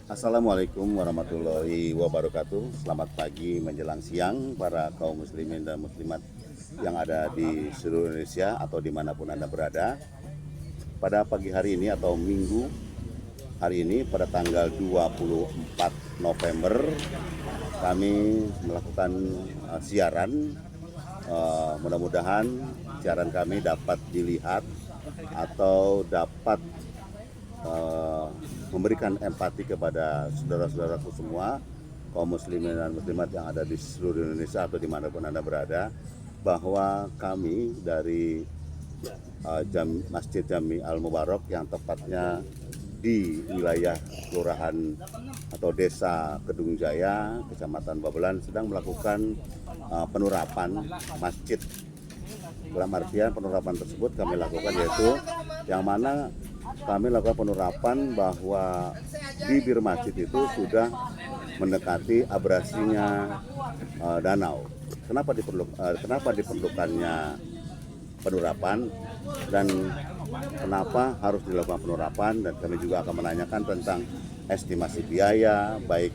Assalamualaikum warahmatullahi wabarakatuh. Selamat pagi menjelang siang para kaum muslimin dan muslimat yang ada di seluruh Indonesia atau dimanapun Anda berada. Pada pagi hari ini atau minggu hari ini pada tanggal 24 November kami melakukan siaran. Mudah-mudahan siaran kami dapat dilihat atau dapat memberikan empati kepada saudara-saudaraku semua kaum muslimin dan muslimat yang ada di seluruh Indonesia atau dimanapun Anda berada, bahwa kami dari Masjid Jami Al Mubarak yang tepatnya di wilayah kelurahan atau desa Kedung Jaya, Kecamatan Babelan, sedang melakukan penurapan masjid. Dalam artian penurapan tersebut kami lakukan yaitu yang mana kami lakukan penurapan bahwa bibir masjid itu sudah mendekati abrasinya danau. Kenapa diperlukannya penurapan dan kenapa harus dilakukan penurapan, dan kami juga akan menanyakan tentang estimasi biaya, baik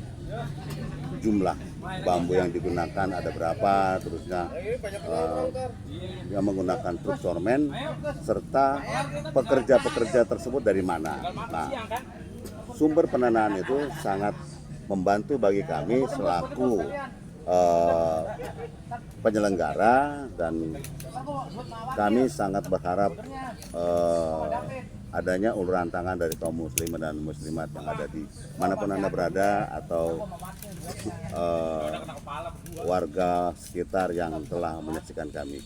jumlah bambu yang digunakan ada berapa, terusnya yang menggunakan truk sormen, serta pekerja-pekerja tersebut dari mana. Nah, sumber pendanaan itu sangat membantu bagi kami selaku penyelenggara, dan kami sangat berharap adanya uluran tangan dari kaum muslim dan muslimat yang ada di manapun Anda berada, atau warga sekitar yang telah menyaksikan kami.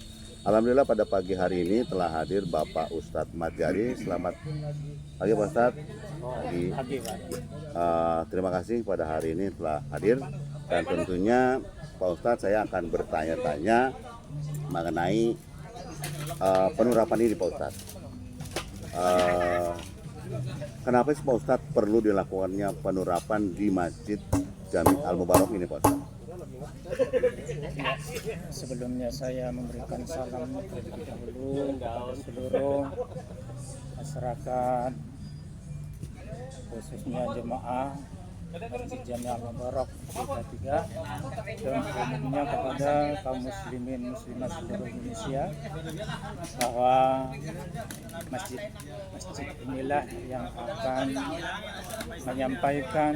Alhamdulillah pada pagi hari ini telah hadir Bapak Ustadz Madjari. Selamat pagi Pak Ustadz. Terima kasih pada hari ini telah hadir, dan tentunya Pak Ustadz saya akan bertanya-tanya mengenai penurapan ini Pak Ustadz. Kenapa sih Pak Ustadz perlu dilakukannya penurapan di Masjid Jami Al Mubarak ini Pak Ustadz? Sebelumnya saya memberikan salam terlebih dahulu kepada seluruh masyarakat, khususnya jemaah Masjid Jami Al Mubarak 33, dan umumnya kepada kaum muslimin muslimat seluruh Indonesia, bahwa masjid inilah yang akan menyampaikan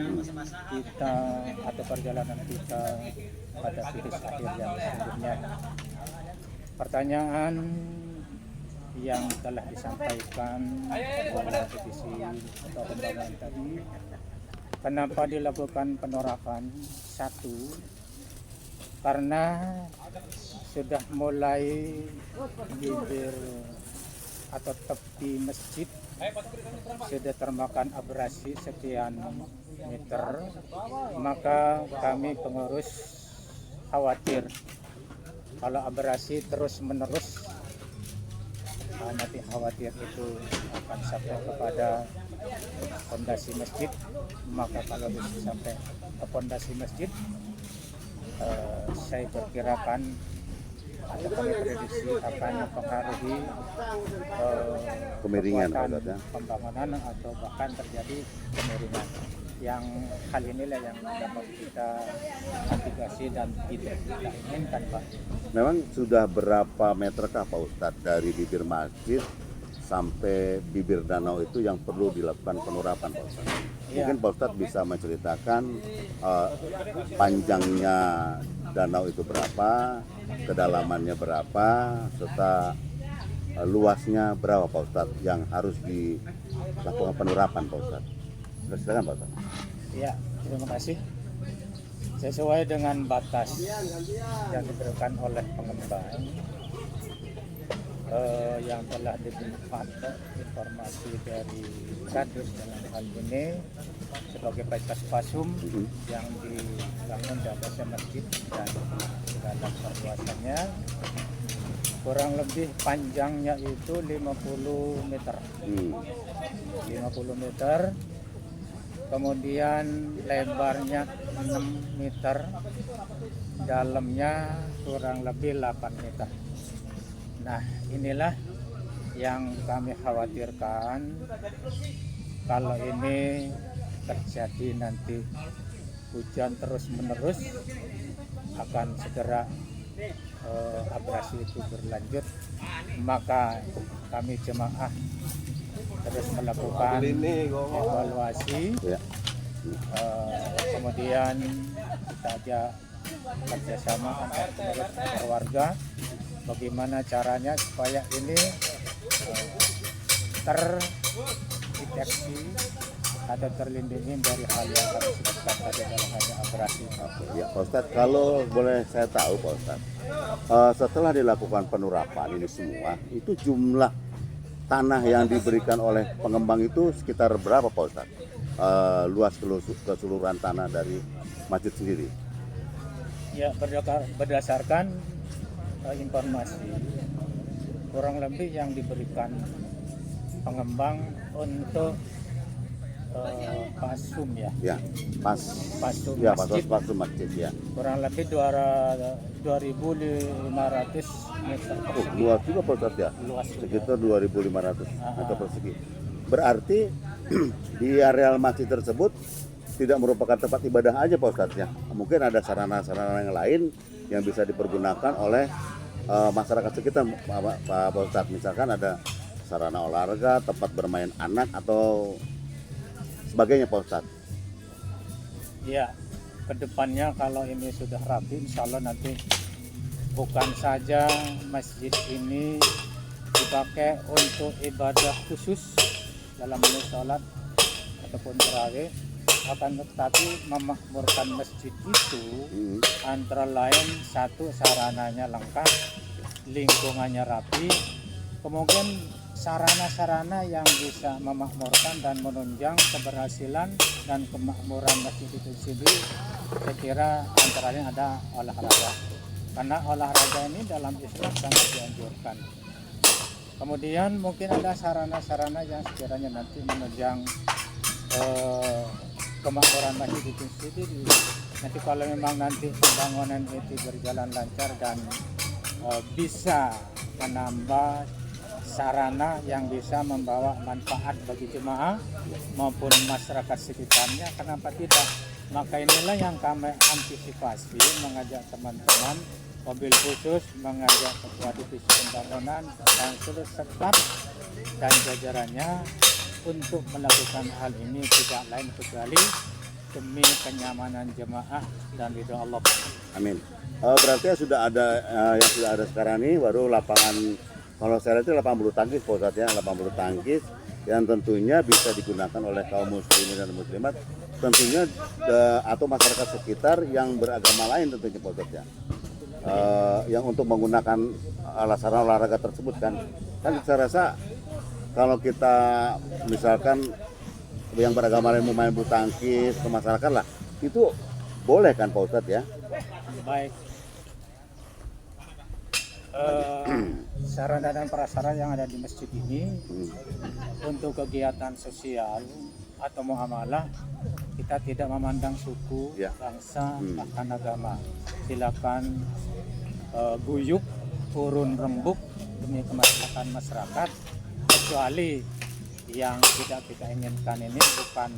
kita atau perjalanan kita pada titik akhir yang sesungguhnya. Pertanyaan yang telah disampaikan oleh petisi atau pembangunan tadi, kenapa dilakukan penurapan? Satu, karena sudah mulai bibir atau tepi masjid sudah termakan abrasi sekian meter, maka kami pengurus khawatir kalau abrasi terus menerus nanti khawatir itu akan sampai kepada fondasi masjid. Maka kalau bisa sampai ke fondasi masjid, saya perkirakan atau kami prediksi akan mempengaruhi Kemiringan pembangunan atau bahkan terjadi kemiringan. Yang hal inilah yang dapat kita mitigasi dan tidak kita inginkan, Pak. Memang sudah berapa meterkah Pak Ustadz dari bibir masjid sampai bibir danau itu yang perlu dilakukan penurapan Pak Ustadz? Ya. Mungkin Pak Ustadz bisa menceritakan panjangnya danau itu berapa, kedalamannya berapa, serta luasnya berapa Pak Ustadz yang harus dilakukan penurapan Pak Ustadz? Silakan Pak Ustadz. Ya, terima kasih. Sesuai dengan batas yang diberikan oleh pengembang yang telah dibuat informasi dari Kadus dalam hal ini sebagai batas pasum yang dibangun di atasnya masjid dan dalam perluasannya kurang lebih panjangnya itu 50 meter. 50 meter. Kemudian lebarnya 6 meter, dalamnya kurang lebih 8 meter. Nah, inilah yang kami khawatirkan kalau ini terjadi nanti hujan terus menerus akan segera abrasi itu berlanjut, maka kami jemaah terus melakukan evaluasi. Ya. Kemudian kita ajak kerjasama antar pengurus antar warga bagaimana caranya supaya ini terdeteksi atau terlindungi dari hal yang kami sebutkan tadi dalam hal abrasi. Ya, Pak Ustadz, kalau boleh saya tahu Pak Ustadz, setelah dilakukan penerapan ini semua, itu jumlah tanah yang diberikan oleh pengembang itu sekitar berapa Pak Ustadz? Luas keseluruhan tanah dari masjid sendiri? Ya, berdasarkan informasi kurang lebih yang diberikan pengembang untuk pasum ya. Ya, Pasum ya, masjid pasum masjid ya. kurang lebih 2.500 meter Oh, persegi. luas juga Pak Ustadz ya. Luas juga. Sekitar 2.500 meter persegi. Berarti di areal masjid tersebut tidak merupakan tempat ibadah aja Pak Ustadz ya. Mungkin ada sarana-sarana yang lain yang bisa dipergunakan oleh masyarakat sekitar Pak Ustadz. Misalkan ada sarana olahraga, tempat bermain anak atau sebagainya Pak Ustadz. Ya, kedepannya kalau ini sudah rapi, insya Allah nanti bukan saja masjid ini dipakai untuk ibadah khusus dalam sholat ataupun tarawih, akan tetapi memakmurkan masjid itu antara lain satu sarananya lengkap, lingkungannya rapi, kemudian sarana-sarana yang bisa memakmurkan dan menunjang keberhasilan dan kemakmuran masjid itu sendiri. Saya kira antara lain ada olahraga, karena olahraga ini dalam Islam sangat dianjurkan. Kemudian mungkin ada sarana-sarana yang sekiranya nanti menunjang kemakmuran masjid itu sendiri. Nanti kalau memang nanti pembangunan itu berjalan lancar dan bisa menambah sarana yang bisa membawa manfaat bagi jemaah maupun masyarakat sekitarnya, kenapa tidak? Maka inilah yang kami antisipasi, mengajak teman-teman mobil khusus, mengajak ketua divisi pembangunan dan seluruh staf dan jajarannya untuk melakukan hal ini tidak lain kecuali demi kenyamanan jemaah dan ridho Allah. Amin. Berarti sudah ada yang sudah ada sekarang ini baru lapangan, kalau saya lihat itu lapangan bulu tangkis Pak Ustadz ya, lapangan bulu tangkis yang tentunya bisa digunakan oleh kaum muslimin dan muslimat tentunya atau masyarakat sekitar yang beragama lain tentunya Pak Ustadz ya. Yang untuk menggunakan sarana olahraga tersebut kan saya rasa kalau kita misalkan yang beragama lain mau main bulu tangkis ke masyarakat lah, itu boleh kan Pak Ustadz ya? Baik. Sarana dan prasarana yang ada di masjid ini untuk kegiatan sosial atau muamalah kita tidak memandang suku, Ya. bangsa, bahkan agama. Silakan guyup, turun rembuk demi kemaslahatan masyarakat, kecuali yang tidak kita inginkan ini bukan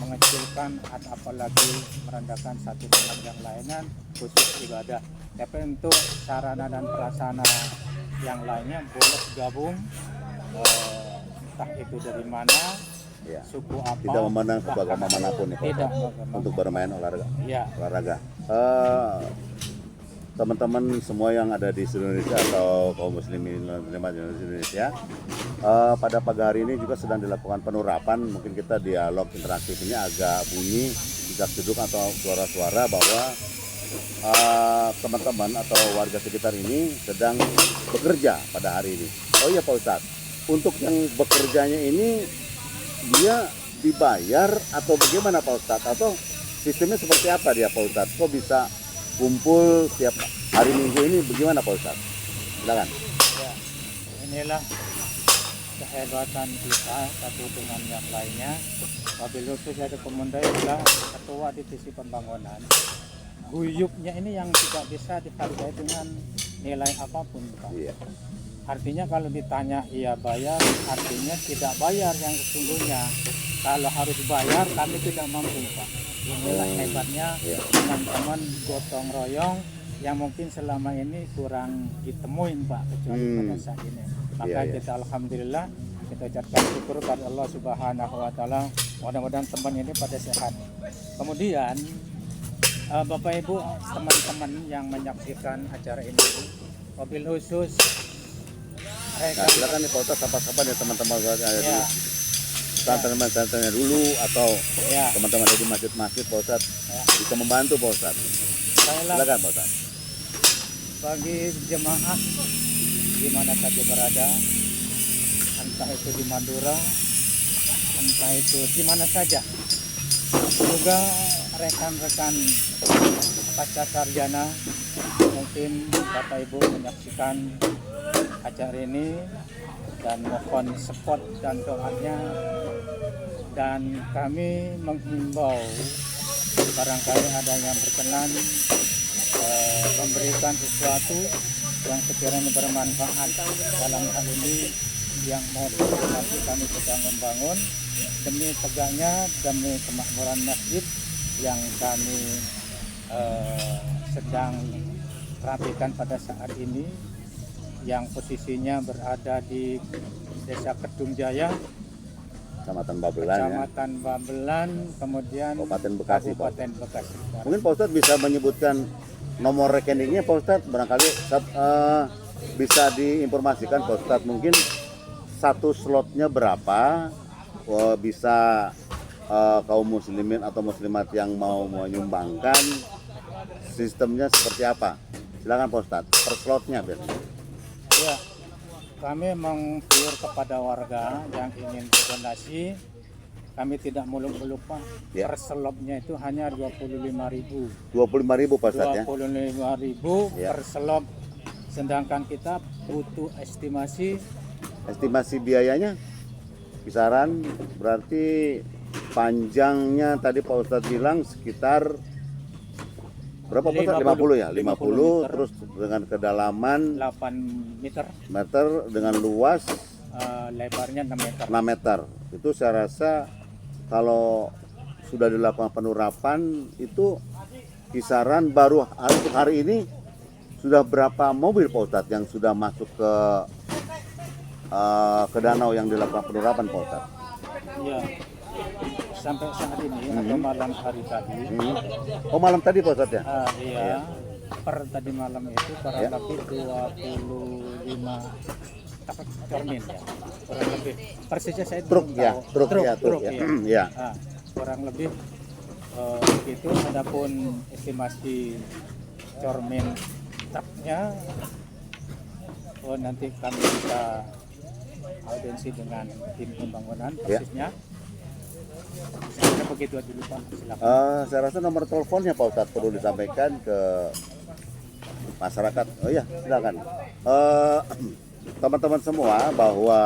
mengecilkan atau apalagi merendahkan satu dengan yang lainnya khusus ibadah. Tapi untuk sarana dan prasarana yang lainnya boleh gabung, entah itu dari mana, Ya. suku apa. Tidak memandang suku agama manapun ya Pak Tidak Ustadz, untuk bermain olahraga. Ya. Olahraga. Teman-teman semua yang ada di seluruh Indonesia atau kaum muslimin dan muslimat di Indonesia, pada pagi hari ini juga sedang dilakukan penerapan. Mungkin kita dialog interaktif ini agak bunyi, tidak duduk atau suara-suara bahwa teman-teman atau warga sekitar ini sedang bekerja pada hari ini. Oh iya Pak Ustadz, untuk yang bekerjanya ini dia dibayar atau bagaimana Pak Ustadz? Atau sistemnya seperti apa dia Pak Ustadz? Kok bisa kumpul setiap hari Minggu ini bagaimana Pak Ustadz? Silakan. Ya, inilah kehebatan kita satu dengan yang lainnya. Wabil khusus ada pemuda adalah ketua divisi pembangunan. Guyupnya ini yang tidak bisa dihargai dengan nilai apapun, Pak. Iya. Artinya kalau ditanya iya bayar, artinya tidak bayar yang sesungguhnya. Kalau harus bayar kami tidak mampu Pak. Inilah hebatnya Iya. teman-teman gotong royong yang mungkin selama ini kurang ditemuin Pak, kecuali pada saat ini. Maka Iya, iya. kita alhamdulillah kita ucapkan syukur pada Allah Subhanahu wa taala. Mudah-mudahan teman ini pada sehat. Kemudian Bapak Ibu teman-teman yang menyaksikan acara ini, mobil khusus Nah, silakan nih Pak Ustadz, sapa-sapa nih teman-teman yang ada di ya, pesantren-pesantrennya dulu atau ya, teman-teman ada di masjid-masjid Pak Ustadz ya. bisa membantu Pak Ustadz. Baiklah, Silakan Pak Ustadz. bagi jemaah di mana saja berada, entah itu di Madura, entah itu di mana saja, juga rekan-rekan pasca sarjana, mungkin Bapak Ibu menyaksikan acara ini dan mohon support dan doanya, dan kami menghimbau barangkali ada yang berkenan memberikan sesuatu yang sekiranya bermanfaat dalam hal ini yang mobil nanti kami sedang membangun demi tegaknya, demi kemakmuran masjid yang kami sedang rapikan pada saat ini, yang posisinya berada di Desa Kedung Jaya, Kecamatan Babelan ya. Kecamatan Babelan, kemudian Kabupaten Bekasi, Pak. Kabupaten Bekasi. Mungkin Pak Ustadz bisa menyebutkan nomor rekeningnya Pak Ustadz, barangkali bisa diinformasikan Pak Ustadz, mungkin satu slotnya berapa, bisa kaum muslimin atau muslimat yang mau menyumbangkan, sistemnya seperti apa? Silakan Pak Ustadz, per slotnya biasanya. Ya, kami meng-clear kepada warga yang ingin berdonasi. Kami tidak muluk-muluk Pak. Ya. Per slopnya itu hanya 25.000. 25.000 Pak Ustadz ya. 25.000 Ya. per slop. Sedangkan kita butuh estimasi Estimasi biayanya kisaran berarti panjangnya tadi Pak Ustadz bilang sekitar berapa Pak Ustadz? 50 ya? 50 meter. terus dengan kedalaman 8 meter, meter dengan luas lebarnya 6 meter. 6 meter. Itu saya rasa kalau sudah dilakukan penerapan itu kisaran baru untuk hari ini sudah berapa mobil Pak Ustadz yang sudah masuk ke danau yang dilakukan penerapan Pak Ustadz? Ya, sampai saat ini atau malam hari tadi, Oh malam tadi Pak Ustadz ya? iya, per tadi malam itu kurang Ya. lebih 25 cermin ya, kurang lebih. Persisnya saya Truk belum ya, tahu. truk ya. Ya. Ah, kurang lebih begitu. Adapun estimasi cermin truknya, nanti kami bisa audiensi dengan tim pembangunan Ya. persisnya. Saya begitu dulu Pak, silakan. Saya rasa nomor teleponnya Pak Ustadz perlu disampaikan ke masyarakat. Oh iya, silakan. Teman-teman semua, bahwa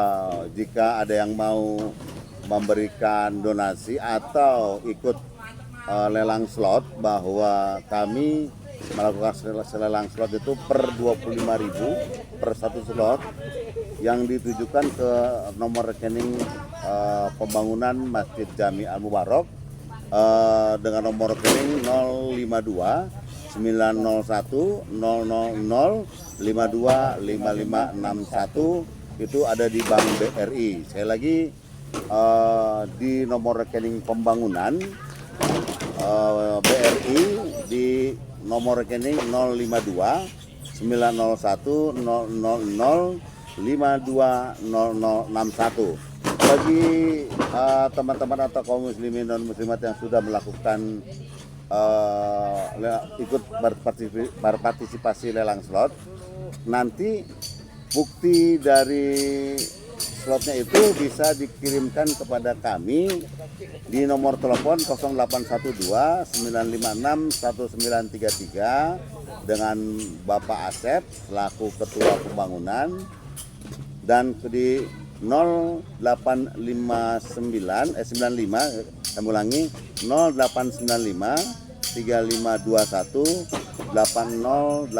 jika ada yang mau memberikan donasi atau ikut lelang slot, bahwa kami melakukan lelang slot itu per 25.000 per satu slot yang ditujukan ke nomor rekening pembangunan Masjid Jami Al Mubarak dengan nomor rekening 052 901 000 525561, itu ada di Bank BRI. Sekali lagi di nomor rekening pembangunan BRI di nomor rekening 052 901 000 520061. Bagi teman-teman atau kaum muslimin dan muslimat yang sudah melakukan ikut berpartisipasi lelang slot, nanti bukti dari slotnya itu bisa dikirimkan kepada kami di nomor telepon 0812 956 1933 dengan Bapak Asep selaku Ketua Pembangunan, dan di 0859 95 saya ulangi 0895 3521 80816,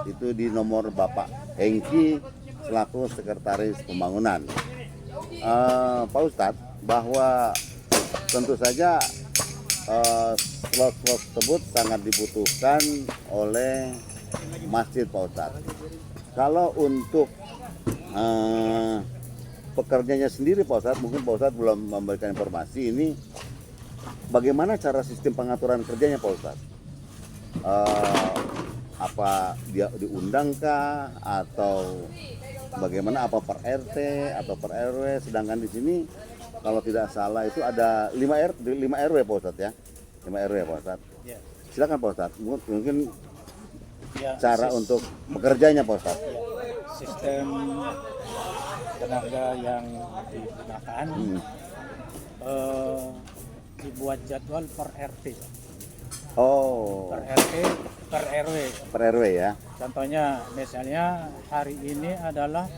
itu di nomor Bapak Hengki selaku Sekretaris Pembangunan. Pak Ustadz, bahwa tentu saja slot-slot tersebut sangat dibutuhkan oleh masjid Pak Ustadz. Kalau untuk pekerjanya sendiri Pak Ustadz, mungkin Pak Ustadz belum memberikan informasi ini bagaimana cara sistem pengaturan kerjanya Pak Ustadz. Apa dia diundangkah atau bagaimana, apa per RT atau per RW, sedangkan di sini kalau tidak salah itu ada 5 RW Pak Ustadz ya, 5 RW Pak Ustadz. Ya. Silakan Pak Ustadz, mungkin Ya, cara untuk bekerjanya Pak Ustadz. ya, sistem tenaga yang digunakan dibuat jadwal per RT, Oh, per RT, per RW. per RW ya. Contohnya misalnya hari ini adalah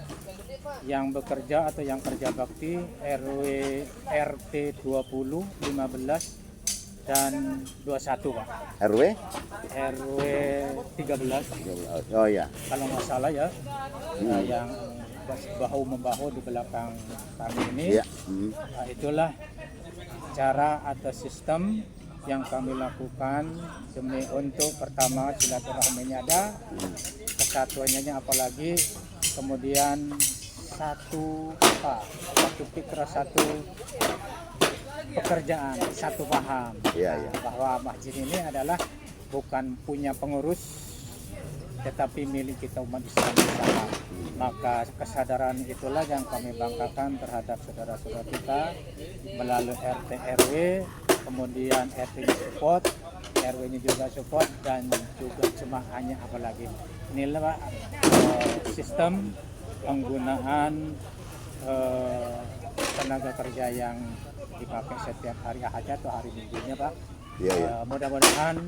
yang bekerja atau yang kerja bakti RW RT 20, 15 dan 21 Pak. RW? RW 13 Oh ya. kalau nggak salah ya. Yang bahu membahu di belakang kami ini. Iya. Nah, itulah cara atau sistem yang kami lakukan demi untuk pertama silaturahminya ada, kesatuannya apalagi, kemudian satu pikiran, satu pekerjaan, satu paham. Iya, iya. Bahwa masjid ini adalah bukan punya pengurus tetapi milik kita umat Islam bersama. Maka kesadaran itulah yang kami banggakan terhadap saudara-saudara kita melalui RT RW, kemudian RT support, RW-nya juga support, dan juga jemaahnya apalagi. Inilah sistem penggunaan tenaga kerja yang dipakai setiap hari Ahad atau hari Minggunya Pak. Iya, iya. Mudah-mudahan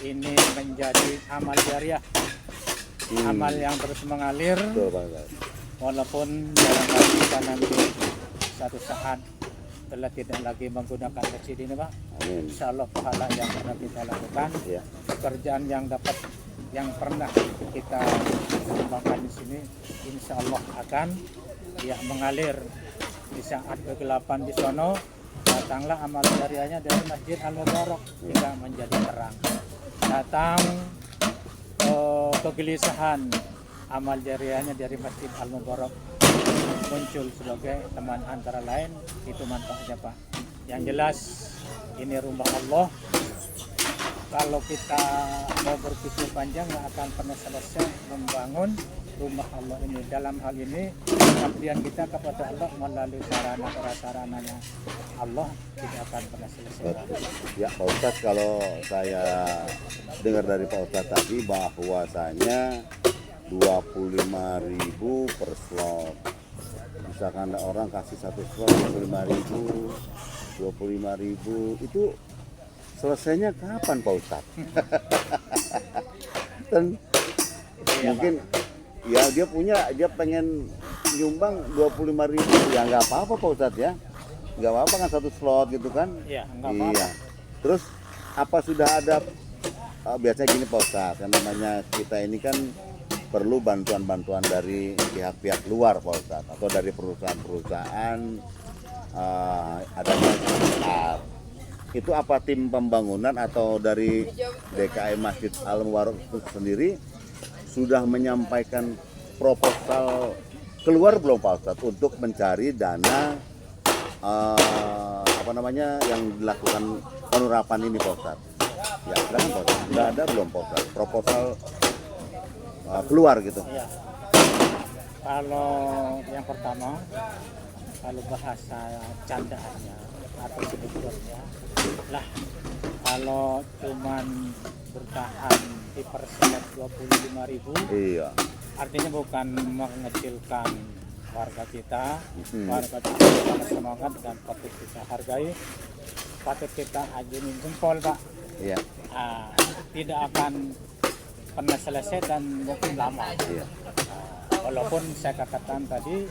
ini menjadi amal jariah, amal yang terus mengalir. Betul Pak Ustadz. Walaupun barangkali kita nanti satu saat telah tidak lagi menggunakan masjid ini Pak, Amin. insya Allah pahala yang pernah kita lakukan, Iya. pekerjaan yang pernah kita kembangkan di sini, insya Allah akan mengalir. Di saat kegelapan di sono, datanglah amal jariahnya dari Masjid Al-Mubarak hingga menjadi terang. Datang kegelisahan, amal jariahnya dari Masjid Al-Mubarak muncul sebagai teman antara lain. Itu manfaatnya Pak. Yang jelas ini rumah Allah. Kalau kita mau berpikir panjang nggak akan pernah selesai membangun rumah Allah ini. Dalam hal ini pengabdian kita kepada Allah melalui sarana prasarananya Allah tidak akan pernah selesai. Ya Pak Ustadz, kalau saya dengar dari Pak Ustadz tadi bahwasanya 25.000 per slot. Misalkan orang kasih satu slot 25.000 itu selesainya kapan Pak Ustadz? Dan mungkin ya dia pengen nyumbang 25.000 ya nggak apa-apa Pak Ustadz ya, nggak apa-apa kan satu slot gitu kan. Iya, nggak apa-apa. Iya. Terus apa sudah ada biasanya gini Pak Ustadz, yang namanya kita ini kan perlu bantuan-bantuan dari pihak-pihak luar Pak Ustadz, atau dari perusahaan-perusahaan adanya besar. Itu apa tim pembangunan atau dari DKI Masjid Al-Mubarak itu sendiri sudah menyampaikan proposal keluar belum Pak Ustadz untuk mencari dana yang dilakukan penerapan ini Pak Ustadz? Ya silakan Pak Ustadz. Sudah ada belum Pak Ustadz proposal keluar gitu? Ya. Kalau yang pertama, kalau bahasa candaannya atau sebetulnya lah, kalau cuman bertahan di perselat 25.000, Iya. artinya bukan mengecilkan warga kita. Warga kita sangat semangat dan patut kita hargai, patut kita ajunin jempol Pak. Iya. Tidak akan pernah selesai dan mungkin lama. Iya. Walaupun saya katakan tadi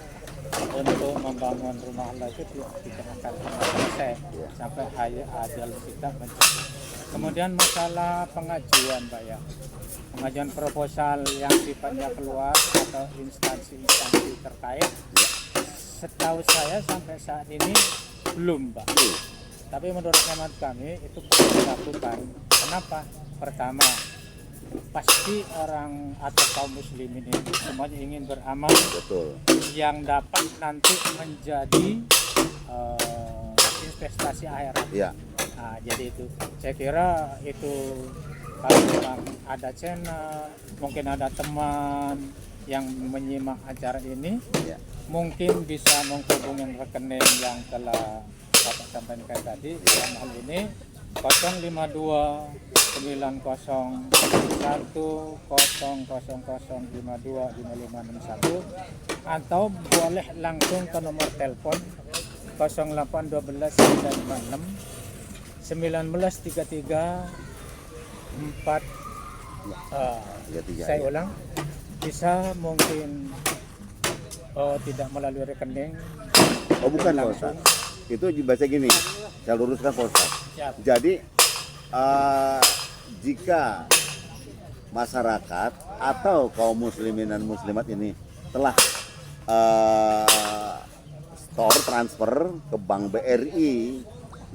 untuk membangun rumah Allah itu tidak akan pernah selesai sampai ajal kita mencapai. Kemudian masalah pengajuan Pak ya, pengajuan proposal yang sifatnya keluar atau instansi-instansi terkait, setahu saya sampai saat ini Belum, Pak. Tapi menurut hemat kami itu perlu dilakukan. Kenapa? Pertama, pasti orang atau kaum muslimin itu semuanya ingin beramal Betul. yang dapat nanti menjadi investasi akhirat. Ya. Nah, jadi itu saya kira itu kalau memang ada channel, mungkin ada teman yang menyimak acara ini, Ya. mungkin bisa menghubungi rekening yang telah Bapak sampaikan tadi. Dalam hal ini 052 901 00052 5561 atau boleh langsung ke nomor telepon 0812 956 1933 4 Tiga, saya ya. ulang, bisa mungkin tidak melalui rekening. Oh bukan Pak langsung. Ustadz, itu dibaca gini, saya luruskan Pak Ustadz. Siap. Jadi jika masyarakat atau kaum muslimin dan muslimat ini telah store transfer ke Bank BRI,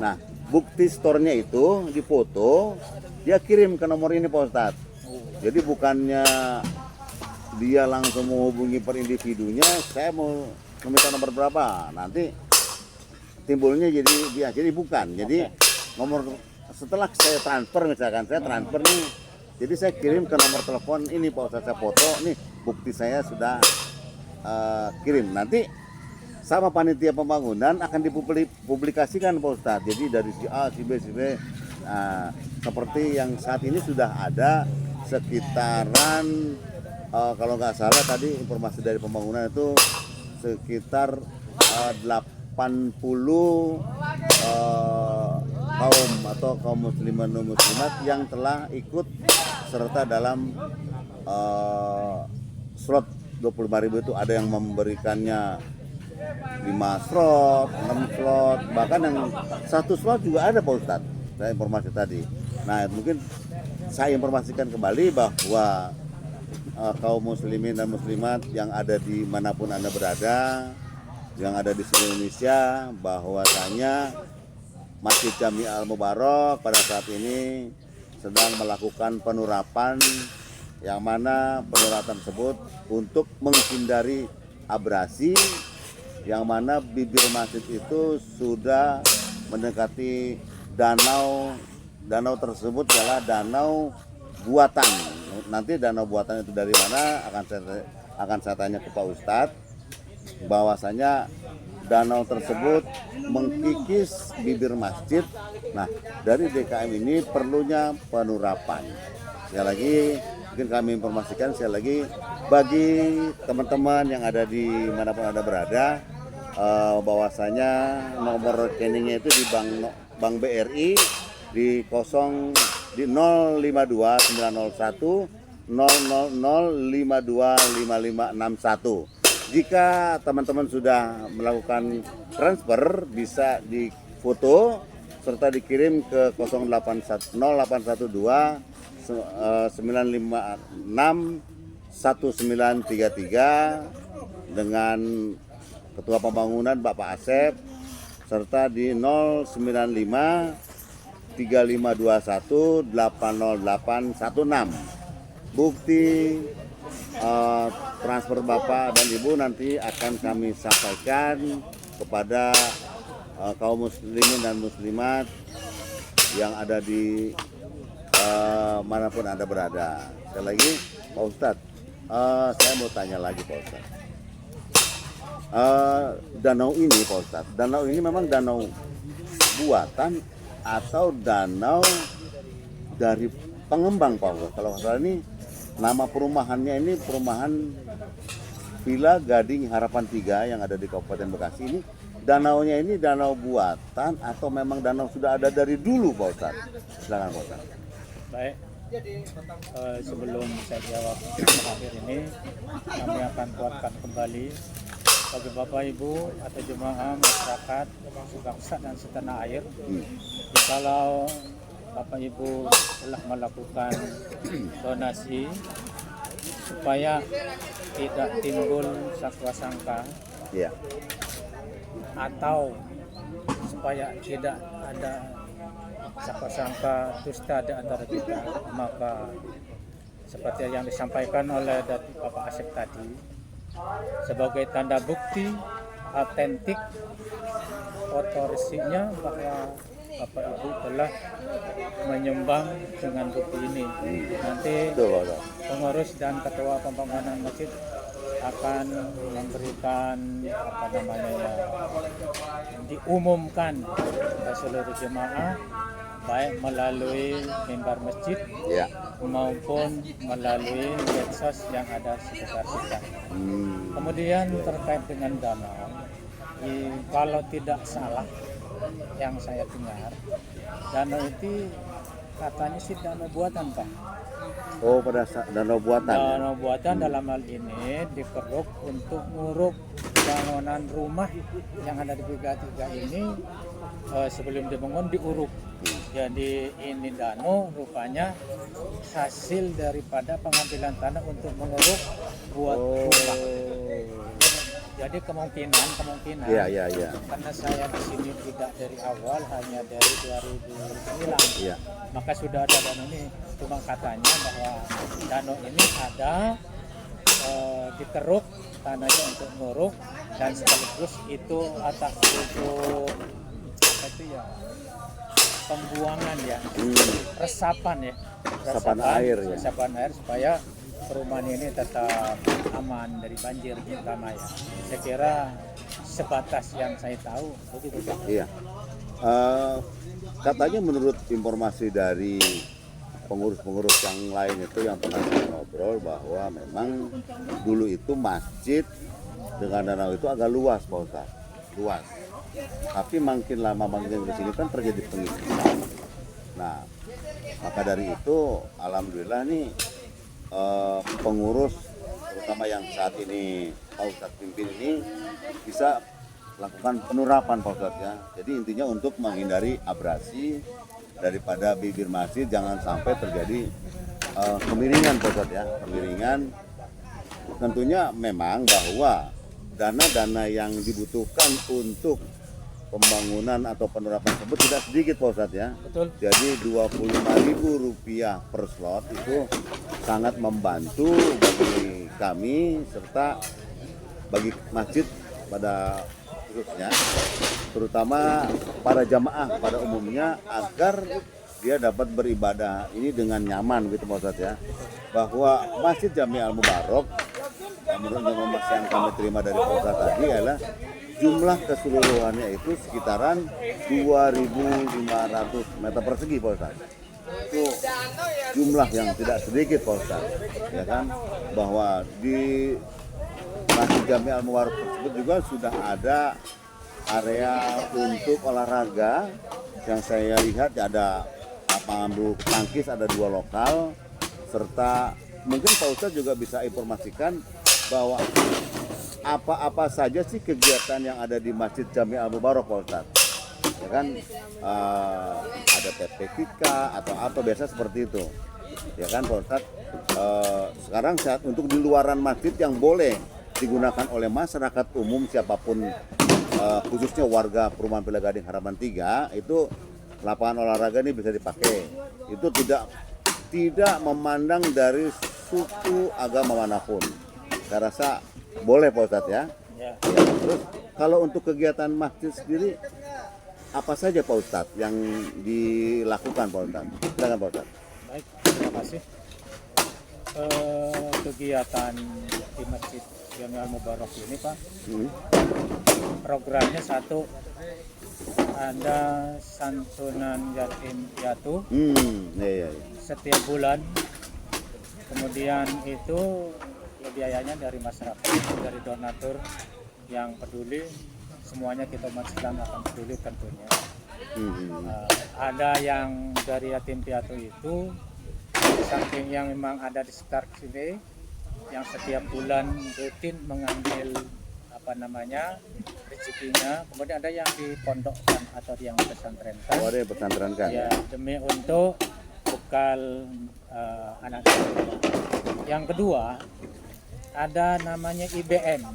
nah bukti store-nya itu difoto, dia kirim ke nomor ini Pak Ustadz. Jadi bukannya dia langsung menghubungi per individunya, saya mau meminta nomor berapa, nanti timbulnya jadi bukan. Jadi nomor setelah saya transfer, misalkan saya transfer nih, jadi saya kirim ke nomor telepon ini Pak Ustadz, saya foto nih bukti saya sudah kirim. Nanti sama panitia pembangunan akan dipublikasikan Pak Ustadz. Jadi dari si A, si B, si B. Nah, seperti yang saat ini sudah ada sekitaran kalau nggak salah tadi informasi dari pembangunan itu sekitar 80 kaum atau kaum muslimin dan muslimat yang telah ikut serta dalam slot 25.000 itu. Ada yang memberikannya 5 slot, 6 slot, bahkan yang 1 slot juga ada Pak Ustadz. Saya informasi tadi. Nah mungkin saya informasikan kembali bahwa kaum muslimin dan muslimat yang ada di manapun Anda berada, yang ada di seluruh Indonesia, bahwasanya Masjid Jami Al Mubarak pada saat ini sedang melakukan penurapan, yang mana penurapan tersebut untuk menghindari abrasi, yang mana bibir masjid itu sudah mendekati danau tersebut adalah danau buatan. Nanti danau buatan itu dari mana akan saya tanya ke Pak Ustadz. Bahwasanya danau tersebut mengkikis bibir masjid. Nah, dari DKM ini perlunya penurapan. Sekali lagi mungkin kami informasikan sekali lagi bagi teman-teman yang ada di manapun Anda berada, bahwasanya nomor rekeningnya itu di Bank BRI di 052 901 000 525561. Jika teman-teman sudah melakukan transfer, bisa difoto serta dikirim ke 0812 956 1933 dengan Ketua Pembangunan Bapak Asep, serta di 095 3521 80816. Bukti transfer Bapak dan Ibu nanti akan kami sampaikan kepada kaum muslimin dan muslimat yang ada di manapun Anda berada. Sekali lagi Pak Ustadz, saya mau tanya lagi Pak Ustadz. Danau ini Pak Ustadz, danau ini memang danau buatan atau danau dari pengembang Pak Ustadz? Kalau salah ini nama perumahannya ini perumahan Villa Gading Harapan 3 yang ada di Kabupaten Bekasi. Ini danaunya ini danau buatan atau memang danau sudah ada dari dulu Pak Ustadz? Silakan Pak Ustadz. Baik, sebelum saya jawab terakhir ini, kami akan kuatkan kembali bagi Bapak Ibu atau jemaah masyarakat sebangsa dan setanah air. Kalau Bapak Ibu telah melakukan donasi supaya tidak timbul sakwa sangka, Iya. atau supaya tidak ada sangka-sangka dusta di antara kita, maka seperti yang disampaikan oleh Bapak Asep tadi, sebagai tanda bukti autentik foto resminya bahwa Bapak Ibu telah menyumbang dengan bukti ini. Nanti Betul, Pak Ustadz. pengurus dan ketua pembangunan masjid akan memberikan diumumkan ke seluruh jemaah, baik melalui mimbar masjid Ya. maupun melalui medsos yang ada sekitar kita. Kemudian terkait dengan danau, kalau tidak salah yang saya dengar, danau itu katanya sih danau buatan, Pak. Oh, pada danau buatan. Danau buatan dalam hal ini dikeruk untuk nguruk bangunan rumah yang ada di Tiga ini, sebelum dibangun diuruk. Jadi ini danau rupanya hasil daripada pengambilan tanah untuk menguruk buat rumah. Jadi kemungkinan Iya. karena saya di sini tidak dari awal, hanya dari 2009, Iya. maka sudah ada danau ini. Cuma katanya bahwa danau ini ada dikeruk tanahnya untuk nguruk, dan sekaligus itu atas untuk apa itu ya, pembuangan ya, resapan air ya. resapan air supaya perumahan ini tetap aman dari banjir terutama ya. Saya kira sebatas yang saya tahu begitu, Pak. Iya. Katanya menurut informasi dari pengurus-pengurus yang lain itu yang pernah saya ngobrol, bahwa memang dulu itu masjid dengan danau itu agak luas, Pak Ustadz. Luas. Tapi makin lama makin kesini kan terjadi pengisian. Nah, maka dari itu alhamdulillah nih pengurus terutama yang saat ini Pak Ustadz pimpin ini bisa lakukan penerapan, Pak Ustadz ya. Jadi intinya untuk menghindari abrasi daripada bibir masjid, jangan sampai terjadi kemiringan, Pak Ustadz ya. Kemiringan tentunya memang bahwa dana-dana yang dibutuhkan untuk pembangunan atau penerapan tersebut tidak sedikit, Pak Ustadz ya. Betul. Jadi Rp25.000 per slot itu sangat membantu bagi kami serta bagi masjid pada khususnya, terutama para jamaah pada umumnya, agar dia dapat beribadah ini dengan nyaman gitu, Pak Ustadz ya. Bahwa Masjid Jami Al Mubarok, menurut informasi yang kami terima dari Pak Ustadz tadi, adalah jumlah keseluruhannya itu sekitaran 2.500 meter persegi, Pak Ustadz. Itu jumlah yang tidak sedikit, Pak Ustadz, ya kan. Bahwa di Masjid Jami Al Mubarok tersebut juga sudah ada area untuk olahraga yang saya lihat, ada lapangan bulu tangkis, ada 2 lokal, serta mungkin Pak Ustadz juga bisa informasikan bahwa apa-apa saja sih kegiatan yang ada di Masjid Jami Al Mubarok, Pak Ustadz. Ya kan, ada TPK atau apa biasa seperti itu. Ya kan, Pak Ustadz. Sekarang saat untuk di luaran masjid yang boleh digunakan oleh masyarakat umum siapapun, khususnya warga perumahan Villa Gading Harapan 3, itu lapangan olahraga ini bisa dipakai. Itu tidak memandang dari suku agama manapun. Saya rasa boleh, Pak Ustadz ya. Ya. Ya. Terus kalau untuk kegiatan masjid sendiri apa saja, Pak Ustadz, yang dilakukan, Pak Ustadz? Silakan, Pak Ustadz. Baik, terima kasih. Kegiatan di Masjid Jami Al Mubarok ini, Pak, programnya satu, ada santunan yatim piatu Iya. setiap bulan. Kemudian itu ya, biayanya dari masyarakat, dari donatur yang peduli. Semuanya kita umat Islam akan peduli tentunya. Ada yang dari yatim piatu itu, saking yang memang ada di sekitar sini, yang setiap bulan rutin mengambil rezekinya. Kemudian ada yang dipondokkan atau yang pesantrenkan. Oh, ada yang pesantrenkan. Ya, demi untuk bekal anak-anak. Yang kedua, ada namanya IBM,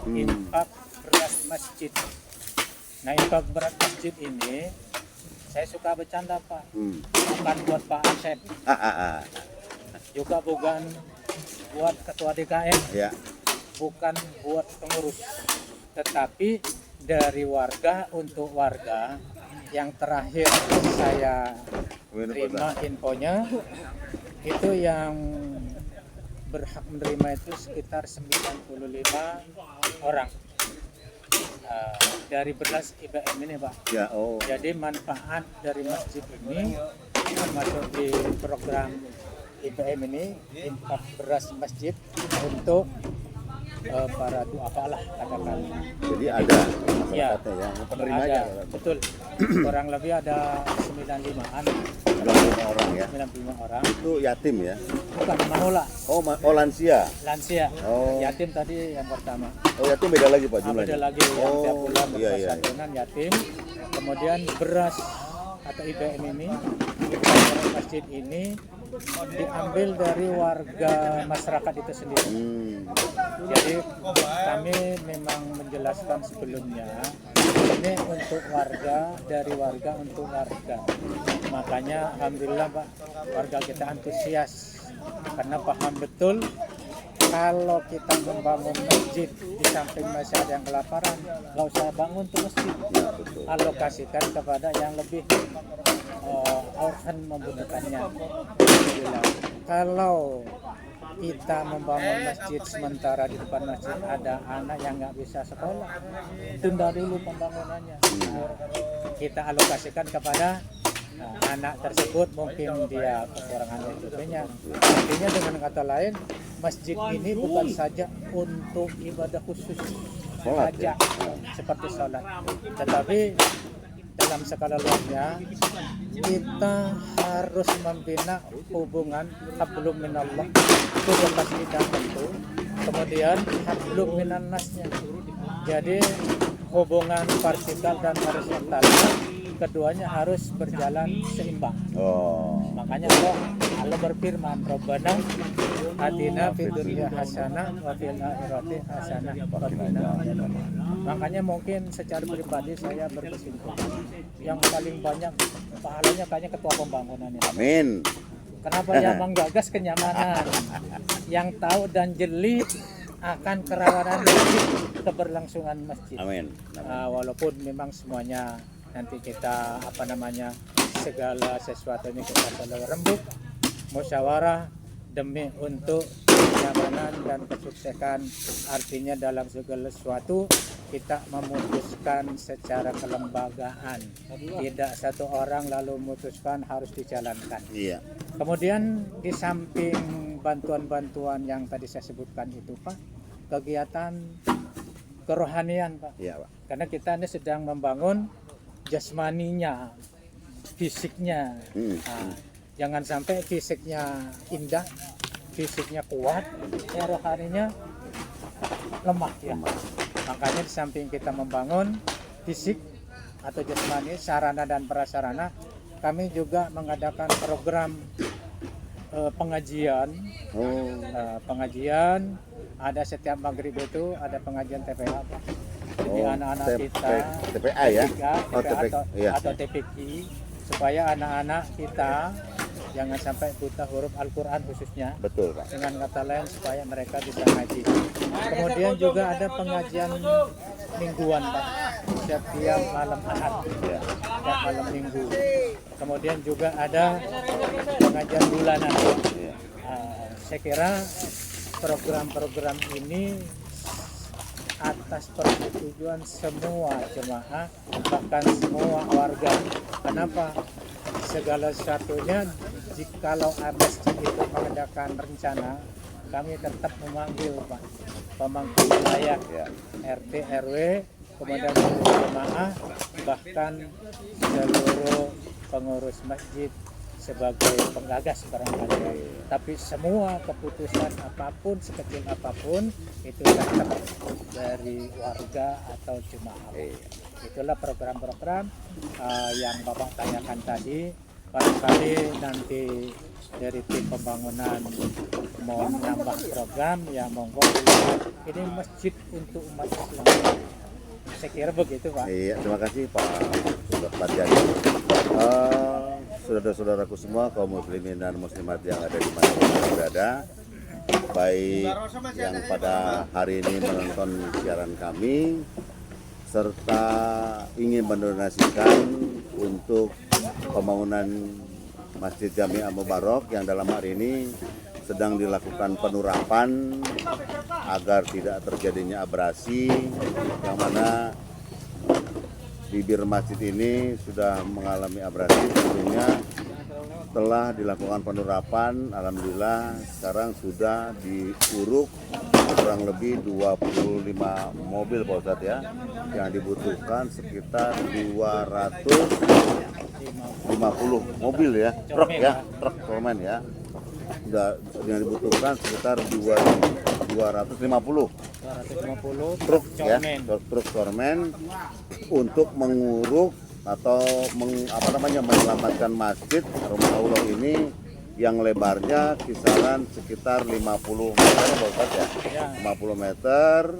Infak Beras Masjid. Nah, infak beras masjid ini saya suka bercanda Pak, bukan buat Pak Asep, juga bukan buat ketua DKM, Ya. bukan buat pengurus, tetapi dari warga untuk warga. Yang terakhir saya terima infonya itu yang berhak menerima itu sekitar 95 orang dari beras IBM ini Pak. Ya, oh. Jadi manfaat dari masjid ini termasuk di program IBM ini, infak beras masjid untuk para duafa lah katakan. Jadi ada Ya, masyarakatnya ya, penerimanya. ada, betul. Kurang lebih ada 95-an, 95 orang ya. 95 orang. Itu yatim ya. Bukan manula, Oh, lansia. lansia. Oh. Yatim tadi yang pertama. Oh, yatim beda lagi Pak Ada jumlahnya. lagi yang tiap bulan iya, beras iya. santunan yatim. Kemudian beras atau IBM ini, beras masjid ini diambil dari warga masyarakat itu sendiri. Jadi kami memang menjelaskan sebelumnya ini untuk warga, dari warga untuk warga. Makanya alhamdulillah Pak, warga kita antusias karena paham betul kalau kita membangun masjid di samping masih ada yang kelaparan, nggak usah bangun tuh masjid, alokasikan kepada yang lebih akan membutuhkannya. Alhamdulillah. Kalau kita membangun masjid sementara di depan masjid ada anak yang nggak bisa sekolah, tunda dulu pembangunannya. Kita alokasikan kepada anak tersebut, mungkin dia kekurangan SPP-nya. Artinya dengan kata lain, masjid ini bukan saja untuk ibadah khusus saja seperti sholat, tetapi dalam skala luasnya kita harus membina hubungan hablum minallah itu yang pasti dan tentu, kemudian hablum minannasnya. Jadi hubungan vertikal dan horizontal keduanya harus berjalan seimbang. Makanya Allah berfirman, Rabbana atina fid dunya hasanah wa fil akhirati hasanah wa qina adzabannar. Makanya mungkin secara pribadi saya berkesimpulan yang paling banyak pahalanya kayaknya ketua pembangunan ini. Amin. Kenapa? Yang menggagas kenyamanan, yang tahu dan jeli akan kerawanan masjid, keberlangsungan masjid. Amin. Walaupun memang semuanya nanti kita segala sesuatunya kita selalu rembuk, musyawarah demi untuk kenyamanan dan kesuksesan. Artinya dalam segala sesuatu kita memutuskan secara kelembagaan, tidak satu orang lalu memutuskan harus dijalankan. Iya. Kemudian di samping bantuan-bantuan yang tadi saya sebutkan itu Pak, kegiatan kerohanian Pak. Iya Pak. Karena kita ini sedang membangun jasmaninya, fisiknya. Jangan sampai fisiknya indah, fisiknya kuat, rohaninya lemah ya. Makanya di samping kita membangun fisik atau jasmani, sarana dan prasarana, kami juga mengadakan program pengajian. Pengajian ada setiap maghrib itu ada pengajian TPA Pak. Jadi anak-anak kita TPA ya, atau TPQ, supaya anak-anak kita jangan sampai buta huruf Al-Quran khususnya. Betul Pak. Dengan kata lain supaya mereka bisa ngaji. Kemudian juga ada pengajian mingguan Pak, setiap malam Ahad, setiap malam Minggu. Kemudian juga ada pengajian bulanan. Saya kira program-program ini atas persetujuan semua jemaah, bahkan semua warga. Kenapa? Segala sesuatunya jikalau masjid itu mengadakan rencana, kami tetap memanggil Pak, pemangku wilayah, RT, RW, kemudian jemaah, bahkan seluruh pengurus masjid sebagai penggagas barangkali. Tapi semua keputusan apapun, sekecil apapun, itu tetap dari warga atau jemaah. Itulah program-program yang Bapak tanyakan tadi. Barangkali nanti dari tim pembangunan mau menambah program, ya monggo. Ini masjid untuk umat Islam. Saya kira begitu, Pak. Iya, terima kasih Pak Dr. Jani. Saudara-saudaraku semua, kaum muslimin dan muslimat yang ada di mana berada, baik yang pada hari ini menonton siaran kami serta ingin mendonasikan untuk pembangunan Masjid Jami Al Mubarok yang dalam hari ini sedang dilakukan penurapan agar tidak terjadinya abrasi, yang mana bibir masjid ini sudah mengalami abrasi. Tentunya telah dilakukan penurapan, alhamdulillah sekarang sudah diuruk kurang lebih 25 mobil Pak Ustadz ya, yang dibutuhkan sekitar 250 mobil ya, truk ya, truk Coleman ya, sudah yang dibutuhkan sekitar 250 truk ya, truk Coleman untuk menguruk atau menyelamatkan masjid rumah Allah ini yang lebarnya kisaran sekitar 50 meter Pak Ustadz ya, 50 meter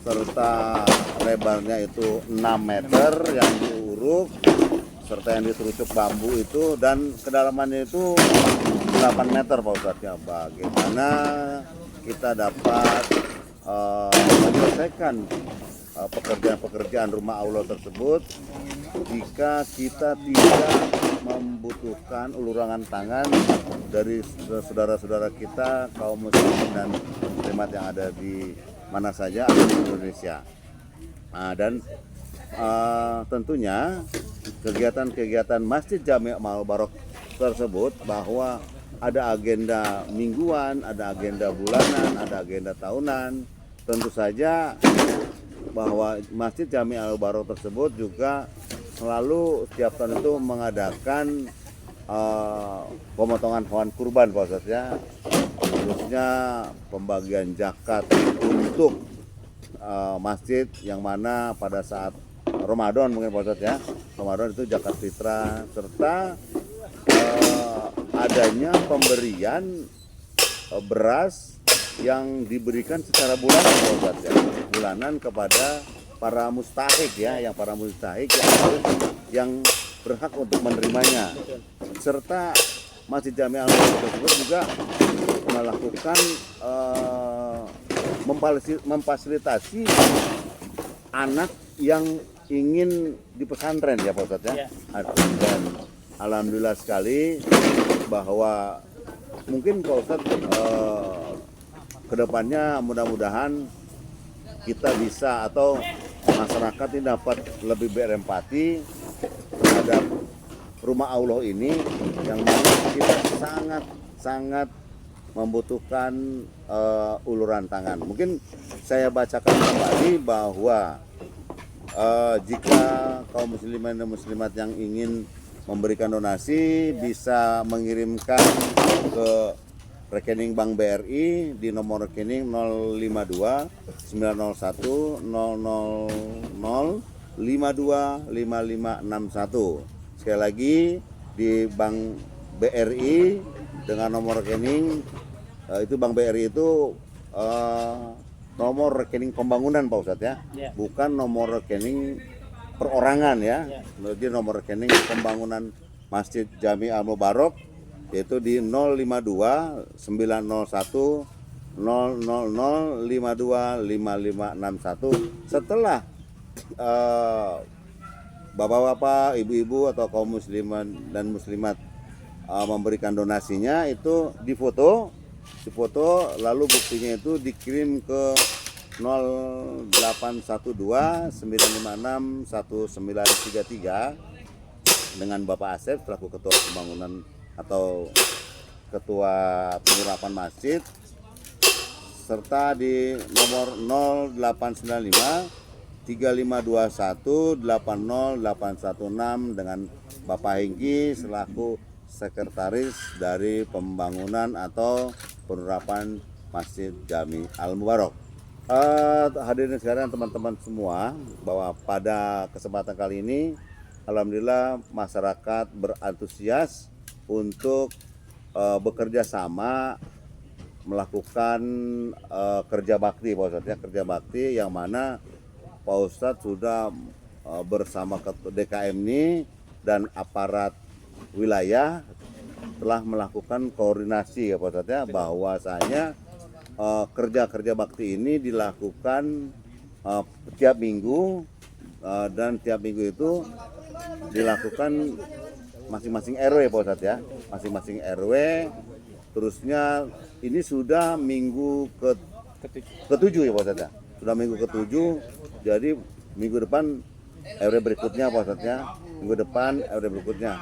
serta lebarnya itu 6 meter yang diuruk serta yang diterucuk bambu itu, dan kedalamannya itu 8 meter Pak Ustadz ya. Bagaimana kita dapat menyelesaikan pekerjaan-pekerjaan rumah Allah tersebut jika kita tidak membutuhkan uluran tangan dari saudara-saudara kita kaum muslimin dan muslimat yang ada di mana saja di Indonesia. Dan tentunya kegiatan-kegiatan Masjid Jami Al Mubarok tersebut bahwa ada agenda mingguan, ada agenda bulanan, ada agenda tahunan. Tentu saja bahwa Masjid Jami Al Mubarok tersebut juga selalu setiap tahun itu mengadakan pemotongan hewan kurban Pak Ustadz ya, khususnya pembagian zakat untuk masjid yang mana pada saat Ramadan mungkin Pak Ustadz ya, Ramadan itu zakat fitrah serta adanya pemberian beras yang diberikan secara bulanan Pak Ustadz ya, bulanan kepada para mustahik ya, yang para mustahik yang berhak untuk menerimanya. Serta Masjid Jami Al Mubarok tersebut juga melakukan memfasilitasi anak yang ingin di pesantren ya Pak Ustadz ya. Dan alhamdulillah sekali bahwa mungkin Pak Ustadz kedepannya mudah-mudahan kita bisa atau masyarakat ini dapat lebih berempati terhadap rumah Allah ini yang mana kita sangat membutuhkan uluran tangan. Mungkin saya bacakan kembali bahwa jika kaum muslimin dan muslimat yang ingin memberikan donasi bisa mengirimkan ke rekening Bank BRI di nomor rekening 052 901 000 525561. Sekali lagi di Bank BRI dengan nomor rekening itu Bank BRI itu nomor rekening pembangunan Pak Ustadz ya, bukan nomor rekening perorangan ya. Jadi nomor rekening pembangunan Masjid Jami Al Mubarok yaitu di 052 901 000 525561. Setelah bapak-bapak, ibu-ibu atau kaum musliman dan muslimat memberikan donasinya itu difoto lalu buktinya itu dikirim ke 0812 956 1933 dengan Bapak Asep selaku Ketua Pembangunan atau Ketua Pengurapan Masjid, serta di nomor 0895 3521 80816 dengan Bapak Hengki selaku Sekretaris dari Pembangunan atau Penerapan Masjid Jami Al Mubarok. Hadirin sekalian, teman-teman semua, bahwa pada kesempatan kali ini alhamdulillah masyarakat berantusias untuk bekerja sama melakukan kerja bakti Pak Ustadz ya, kerja bakti yang mana Pak Ustadz sudah bersama DKM ini dan aparat wilayah telah melakukan koordinasi ya Pak Ustadz ya, bahwasanya kerja-kerja bakti ini dilakukan tiap minggu dan tiap minggu itu dilakukan masing-masing RW Pak Ustadz ya, masing-masing RW. Terusnya ini sudah minggu ketujuh ya Pak Ustadz ya, sudah minggu ketujuh. Jadi minggu depan RW berikutnya Pak Ustadz ya, minggu depan RW berikutnya.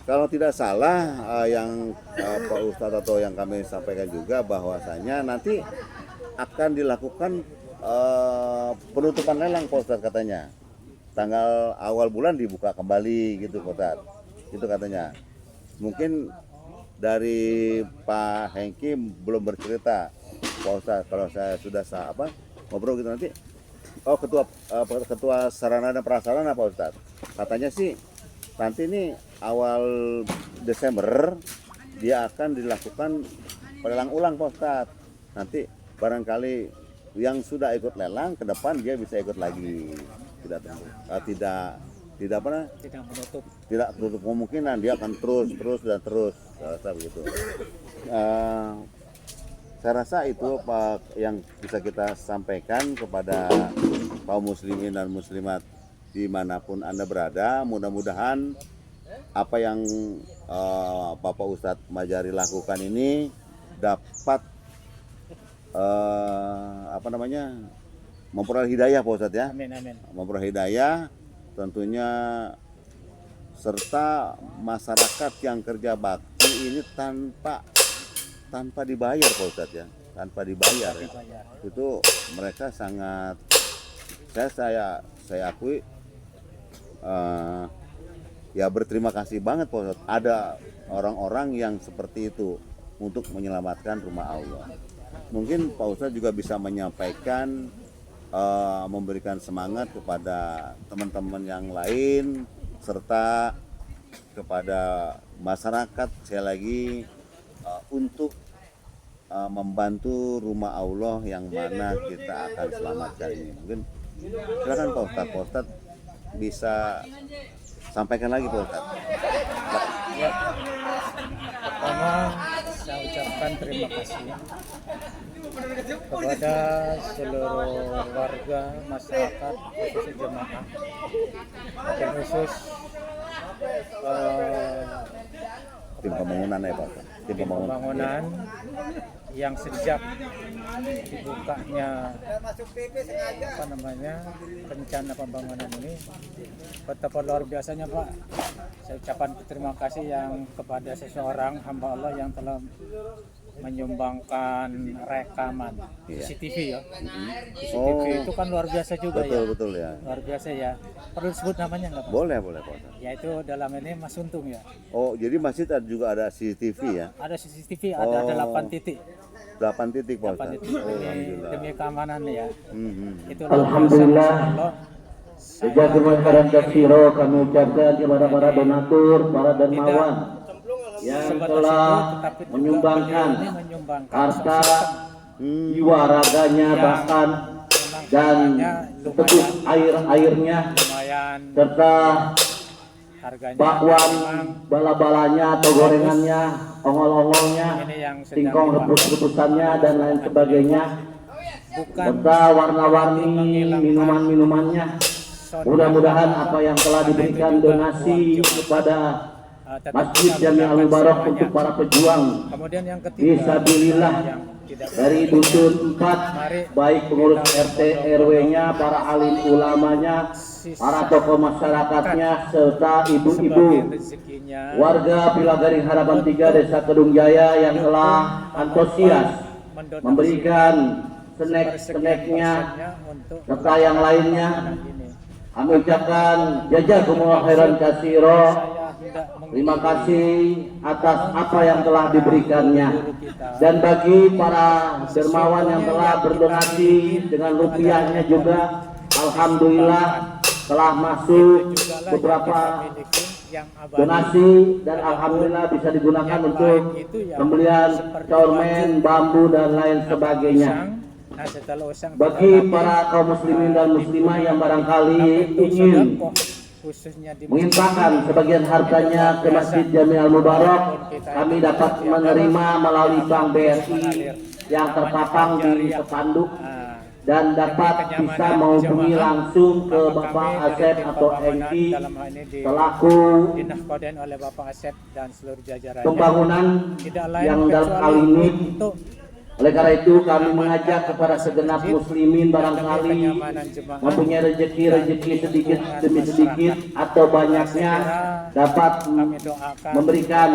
Kalau tidak salah yang Pak Ustadz atau yang kami sampaikan juga bahwasanya nanti akan dilakukan penutupan lelang Pak Ustadz katanya. Tanggal awal bulan dibuka kembali gitu Pak Ustadz. Itu katanya. Mungkin dari Pak Hengki belum bercerita Pak Ustadz, kalau saya sudah ngobrol gitu nanti. Oh ketua sarana dan prasarana Pak Ustadz. Katanya sih nanti ini awal Desember dia akan dilakukan pelelang ulang Pak Ustadz. Nanti barangkali yang sudah ikut lelang ke depan dia bisa ikut lagi. Tidak menutup kemungkinan dia akan terus begitu. Saya rasa itu Pak yang bisa kita sampaikan kepada kaum muslimin dan muslimat dimanapun Anda berada. Mudah-mudahan apa yang Bapak Ustadz Majari lakukan ini dapat memperoleh hidayah Pak Ustadz ya. Amin, amin. Memperoleh hidayah tentunya, serta masyarakat yang kerja bakti ini tanpa dibayar Pak Ustadz ya, tanpa dibayar ya. Itu mereka sangat, saya akui ya berterima kasih banget Pak Ustadz. Ada orang-orang yang seperti itu untuk menyelamatkan rumah Allah. Mungkin Pak Ustadz juga bisa menyampaikan, memberikan semangat kepada teman-teman yang lain serta kepada masyarakat sekali lagi untuk membantu rumah Allah yang mana kita akan selamatkan ini. Mungkin silakan Pak Ustadz bisa sampaikan lagi Pak Ustadz. Ya. Pertama saya ucapkan terima kasih kepada seluruh warga masyarakat khusus jemaah, terkhusus tim pembangunan ya Pak. Tim pembangunan yang sejak dibukanya rencana pembangunan ini betapa luar biasanya Pak. Saya ucapkan terima kasih yang kepada seseorang hamba Allah yang telah menyumbangkan rekaman CCTV ya. CCTV itu kan luar biasa juga betul ya. Luar biasa ya. Perlu disebut namanya nggak Pak? Boleh Pak. Yaitu dalam ini Mas Untung ya. Oh, jadi masjid juga ada CCTV ya? Ada CCTV, ada 8 titik. 8 titik Pak. Demi keamanan ya. Itu Alhamdulillah. Jazakumullah khairan katsira, kami ucapkan kepada para donatur, para dermawan yang telah menyumbangkan harta, jiwa, raganya, bahkan dan seteguk airnya, serta bakwan, bala-balanya atau gorengannya, ongol-ongolnya, singkong rebus-rebusannya dan lain sebagainya, serta warna-warni minuman-minumannya. Mudah-mudahan apa yang telah diberikan donasi kepada Masjid Jami Al-Mubarak untuk para pejuang fisabilillah dari dusun 4, baik pengurus RT RW-nya, para alim ulamanya, para tokoh masyarakatnya, serta ibu-ibu warga Pilagaring Harapan 3 Desa Kedung Jaya yang telah antusias memberikan snack-snacknya serta yang lainnya. Kami ucapkan jazakumullah khairan katsira. Terima kasih atas apa yang telah diberikannya. Dan bagi para dermawan yang telah berdonasi dengan rupiahnya juga, alhamdulillah telah masuk beberapa donasi dan alhamdulillah bisa digunakan untuk pembelian cormen, bambu dan lain sebagainya. Nah, setelah usang bagi para kaum muslimin dan muslimah yang barangkali ingin khususnya di menginfakkan sebagian hartanya ke Masjid Jami Al Mubarak, kami dapat menerima melalui Bank BRI yang terpapang di spanduk dan dapat bisa menghubungi langsung ke Bapak Asep atau Engki selaku dinahkodain oleh Bapak Asep dan seluruh jajarannya. Pembangunan Tidak lain yang dalam kecuali hal ini. untuk Oleh karena itu kami mengajak kepada segenap muslimin barangkali mempunyai rezeki sedikit demi sedikit atau banyaknya dapat memberikan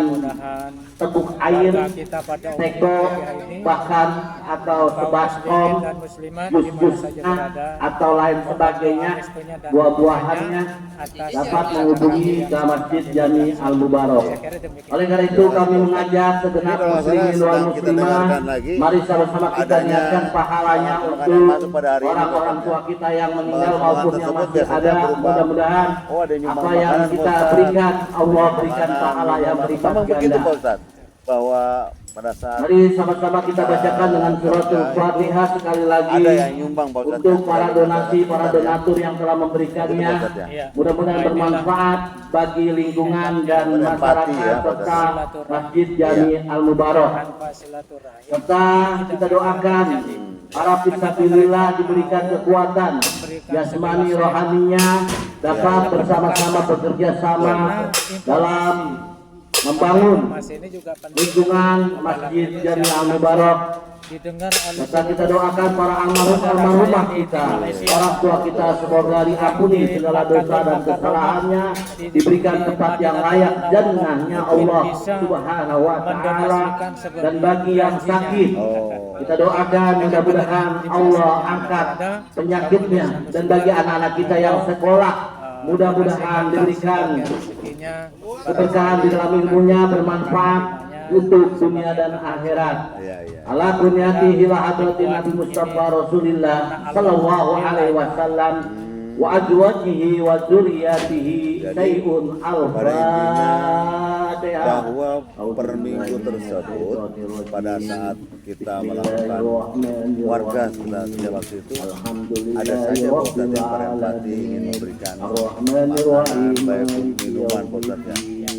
teguk air, teko, bahkan atau sebaskom, jus-jusnya atau lain sebagainya, buah-buahannya dapat menghubungi ke Masjid Jami Al Mubarak. Oleh karena itu kami mengajak segenap muslimin dan muslimah, mari sama-sama kita niatkan pahalanya untuk orang-orang tua kita yang meninggal maupun yang masih ada. Mudah-mudahan apa yang kita berikan Allah berikan pahala yang berlipat ganda. Bahwa pada saat mari sama-sama kita bacakan dengan suratul Fatihah sekali lagi ada yang nyumbang Pak Ustadz, untuk para donasi, para donatur yang telah memberikannya. Mudah-mudahan bermanfaat bagi lingkungan dan masyarakat serta Masjid Jami Al Mubarak. Serta kita doakan para fisabilillah diberikan kekuatan jasmani rohaninya, dapat bersama-sama bekerja sama dalam membangun lingkungan Masjid Jami Al Mubarak. Maka kita doakan para almarhumah kita, orang tua kita, semoga diampuni segala dosa dan kesalahannya, diberikan tempat yang layak jannahnya Allah Subhanahu wa taala. Dan bagi yang sakit, kita doakan mudah-mudahan Allah angkat penyakitnya, dan bagi anak-anak kita yang sekolah mudah-mudahan diberikan keberkahan di dalam ilmunya, bermanfaat untuk dunia dan akhirat. Ala kunyatihi wa hadratin Nabi Mustafa Rasulillah sallallahu alaihi wasallam wa azwajihi wa dzurriyyatihi sayun al-fatihah. Bahwa per minggu tersebut pada saat kita melakukan warga setelah waktu itu ada saja Ustadz yang berempati ingin memberikan makanan baik minuman Ustadz ya.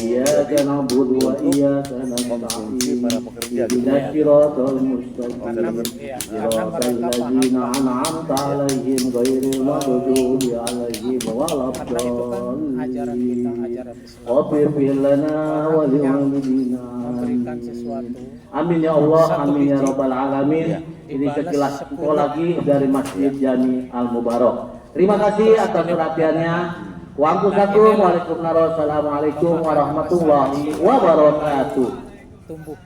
Iyyaka na'budu wa iyyaka Konsumsi nasta'in. para pekerja Ihdinas siratal mustaqim. Siratal ladzina an'amta 'alaihim ghairil maghdubi 'alaihim waladdallin. Waghfir lana wa liwalidina. Amin ya Allah, amin ya rabbal alamin. Ini sekilas info lagi dari Masjid Jami Al Mubarak. Terima kasih atas perhatiannya. Waalaikumsalam warahmatullahi wabarakatuh. Tumbuh.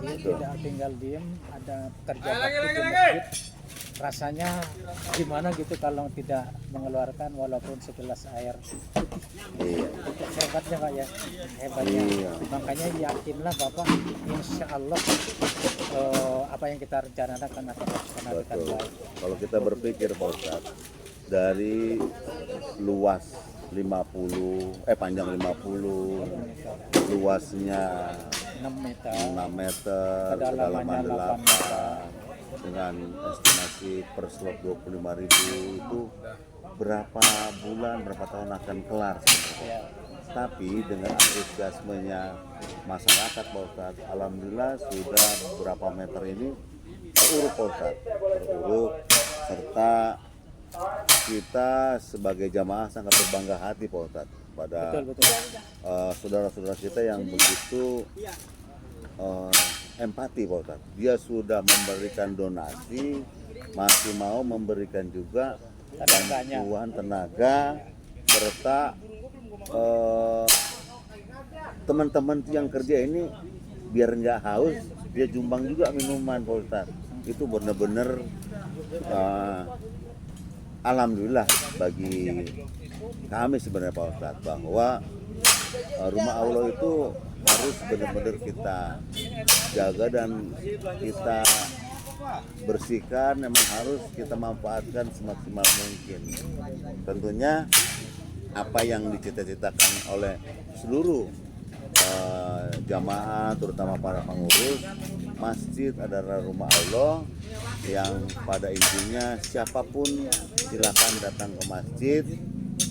Dia tidak tinggal diam, ada kerja bakti di masjid. Rasanya gimana gitu kalau tidak mengeluarkan walaupun segelas air. Itu hebatnya Pak ya, hebatnya. Makanya yakinlah Bapak, insya Allah apa yang kita rencanakan akan kita baik. Kalau kita berpikir Pak Ustadz, dari luas 50, panjang 50, luasnya 6 meter, kedalaman 8, dengan estimasi per slot 25.000 itu berapa bulan, berapa tahun akan kelar sebenarnya. Tapi dengan antusiasmenya masyarakat Pak Ustadz, alhamdulillah sudah berapa meter ini teruruk Pak Ustadz, teruruk, serta kita sebagai jamaah sangat berbangga hati Pak Ustadz pada saudara-saudara kita yang begitu empati Pak Ustadz. Dia sudah memberikan donasi, masih mau memberikan juga bantuan tenaga, serta teman-teman yang kerja ini biar nggak haus, dia jumbang juga minuman Pak Ustadz. Itu benar-benar alhamdulillah bagi kami sebenarnya Pak Ustadz, bahwa rumah Allah itu harus benar-benar kita jaga dan kita bersihkan, memang harus kita manfaatkan semaksimal mungkin. Tentunya apa yang dicita-citakan oleh seluruh jamaah, terutama para pengurus, masjid adalah rumah Allah yang pada intinya siapapun silakan datang ke masjid.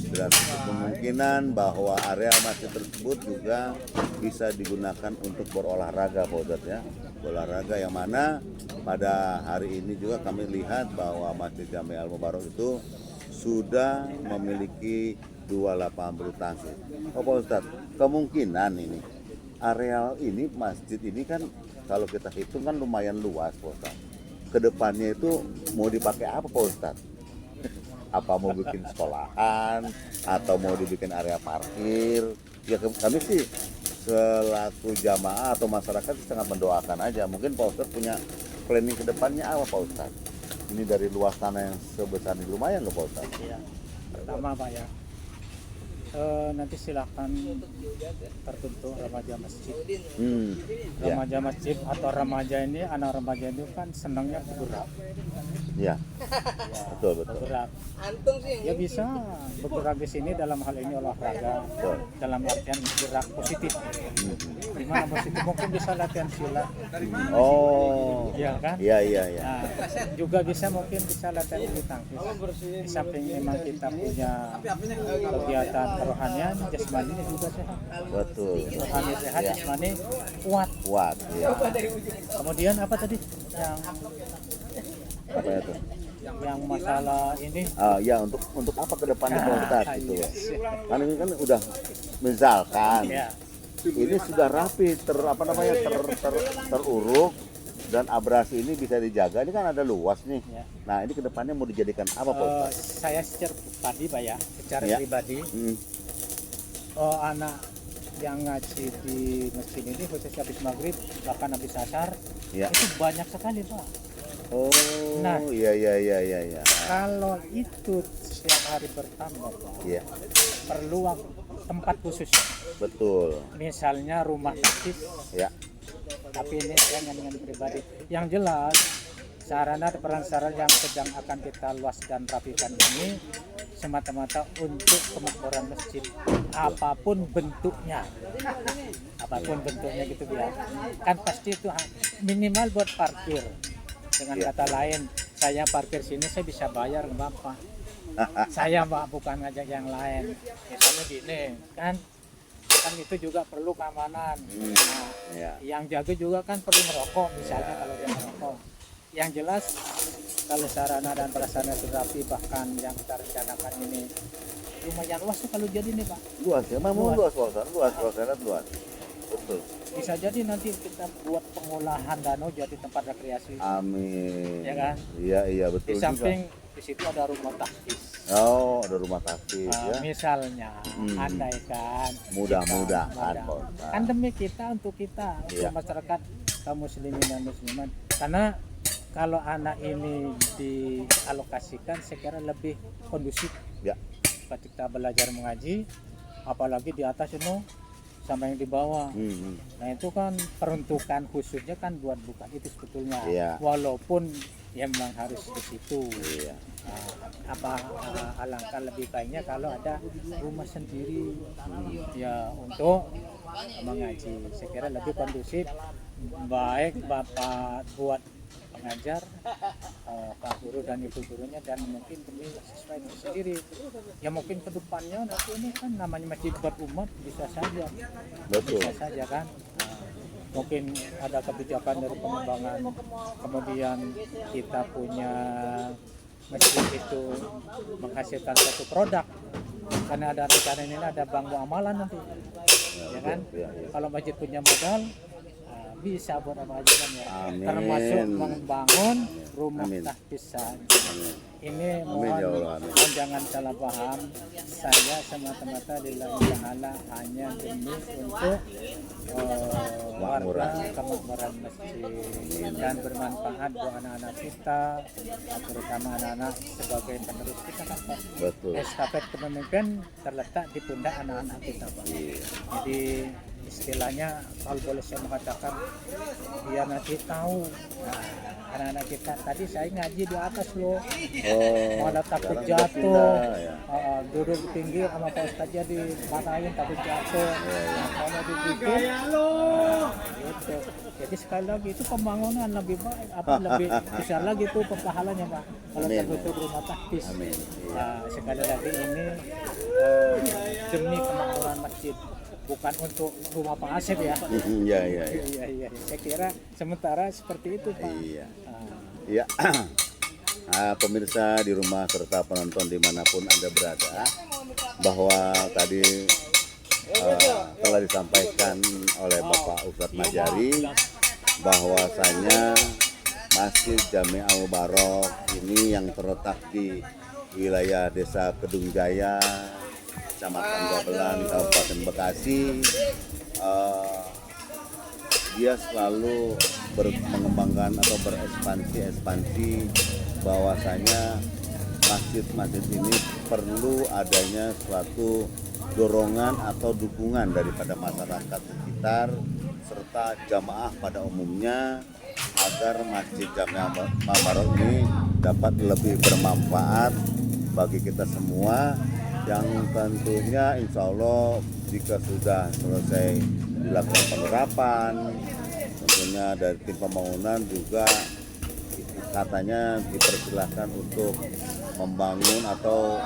Dan kemungkinan bahwa area masjid tersebut juga bisa digunakan untuk berolahraga, Pak Ustadz ya. Berolahraga yang mana pada hari ini juga kami lihat bahwa Masjid Jami Al Mubarak itu sudah memiliki 2 lapangan bulu tangkis. Oh Pak Ustadz, kemungkinan ini areal ini masjid ini kan kalau kita hitung kan lumayan luas Pak Ustadz. Kedepannya itu mau dipakai apa Pak Ustadz? Apa mau bikin sekolahan atau mau dibikin area parkir? Ya kami sih selaku jamaah atau masyarakat sangat mendoakan aja. Mungkin Pak Ustadz punya planning ke depannya apa Pak Ustadz? Ini dari luas tanah yang sebesar ini lumayan loh Pak Ustadz. Iya. Pertama Pak ya, nanti silakan terbentuk remaja masjid. Ya. Remaja masjid atau remaja ini, anak remaja itu kan senangnya bergerak. Ya, betul. Bergerak. Ya bisa bergerak di sini dalam hal ini olahraga. Betul. Dalam artian gerak positif. Gimana positif? Mungkin bisa latihan silat. Oh, Iya kan? iya. Nah, juga bisa mungkin bisa latihan bulu tangkis. Di samping memang kita punya kegiatan kerohanian, jasmaninya juga sehat. Betul. Rohani sehat, Ya. jasmani kuat. Kuat, ya. Kemudian apa tadi? Apa ya tuh? Yang masalah ini. Ya untuk apa ke depannya Pak Ustadz gitu Iya. loh. Kan ini kan udah misalkan Ya. ini sudah rapi teruruk dan abrasi ini bisa dijaga. Ini kan ada luas nih. Ya. Nah, ini ke depannya mau dijadikan apa Pak Ustadz? Saya secara pribadi Pak ya, secara Ya. pribadi Hmm. anak yang ngaji di masjid ini khususnya habis maghrib bahkan habis asar Ya. itu banyak sekali Pak. Oh, Nah. iya. Kalau itu setiap hari bertambah Pak, Iya, perlu tempat khusus. betul. Misalnya rumah masjid, Ya. tapi ini saya dengan pribadi. Yang jelas sarana dan prasarana yang sedang akan kita luaskan rapikan ini semata-mata untuk kemakmuran masjid, apapun bentuknya gitu ya. Kan pasti itu minimal buat parkir. Dengan Ya. kata lain, saya parkir sini saya bisa bayar Bapak. Saya Mbak bukan ngajak yang lain. Misalnya gini, kan itu juga perlu keamanan. Nah, Ya. yang jaga juga kan perlu merokok misalnya kalau dia merokok. Yang jelas kalau sarana dan prasarana sudah rapi, bahkan yang kita rencanakan ini lumayan luas tuh kalau jadi nih Pak. Luas ya, memang luas Pak Ustadz. Luas. Betul. Bisa jadi nanti kita buat pengolahan danau jadi tempat rekreasi. Amin. Ya kan? Iya betul. Di samping di situ ada rumah tahfiz. Oh, ada rumah tahfiz ya. Misalnya, andaikan Mudah-mudahan, kita- Pak Ustadz. kan demi kita untuk kita, untuk Iya. masyarakat kaum muslimin dan muslimat. Karena kalau anak ini dialokasikan, saya kira lebih kondusif Ya. ketika belajar mengaji, apalagi di atas itu sama yang di bawah. Nah itu kan peruntukan khususnya kan buat bukan itu sebetulnya. Iya. Walaupun ya memang harus di situ. Iya. Alangkah lebih baiknya kalau ada rumah sendiri ya untuk mengaji. Saya kira lebih kondusif, baik Bapak buat pengajar, Pak Guru dan Ibu gurunya, dan mungkin demi siswa itu sendiri. Ya mungkin kedepannya nanti ini kan namanya masjid buat umat bisa saja. Betul. Bisa saja kan. Mungkin ada kebijakan dari pengembangan, kemudian kita punya masjid itu menghasilkan satu produk, karena ada rencana ini ada bank muamalah nanti, ya kan? Ya. Kalau masjid punya modal bisa buat apa aja kan ya, Amin. termasuk membangun rumah Amin. tahfiz saja. Amin. Ini Amin, ya Allah, amin. mohon jangan salah paham, saya semata-mata lillahi ta'ala hanya demi untuk warga kemakmuran masjid dan bermanfaat buat anak-anak kita, terutama anak-anak sebagai penerus kita kan Pak. Betul. Estafet kepemimpinan terletak di pundak anak-anak kita Pak. Iya. Jadi istilahnya kalau boleh saya mengatakan biar nanti tahu. Nah, anak-anak kita tadi saya ngaji di atas loh. Oh, Malah takut sekarang jatuh. pindah, ya. Duduk di pinggir sama Pak Ustadz aja dimarahin takut jatuh. Iya. Kalau di situ Gitu. Jadi sekali lagi itu pembangunan lebih baik, lebih besar lagi itu pahalanya Pak. Kalau Amin. tertutup rumah taktis. Amin. Nah, sekali lagi ini demi kemakmuran masjid, bukan untuk rumah Pak Asep ya. Iya. Iya. Saya kira sementara seperti itu Pak. Iya. Nah, Ya, pemirsa di rumah serta penonton dimanapun Anda berada, bahwa tadi telah disampaikan oleh Bapak Ustadz Majari bahwasanya Masjid Jami Al-Mubarok ini yang terletak di wilayah Desa Kedung Jaya, Kecamatan Gabelan, Kabupaten Bekasi, dia selalu mengembangkan atau berekspansi bahwasanya masjid-masjid ini perlu adanya suatu dorongan atau dukungan daripada masyarakat sekitar serta jamaah pada umumnya agar Masjid Jami Al-Mubarok ini dapat lebih bermanfaat bagi kita semua, yang tentunya insya Allah jika sudah selesai dilakukan penerapan, tentunya dari tim pembangunan juga katanya dipersilahkan untuk membangun atau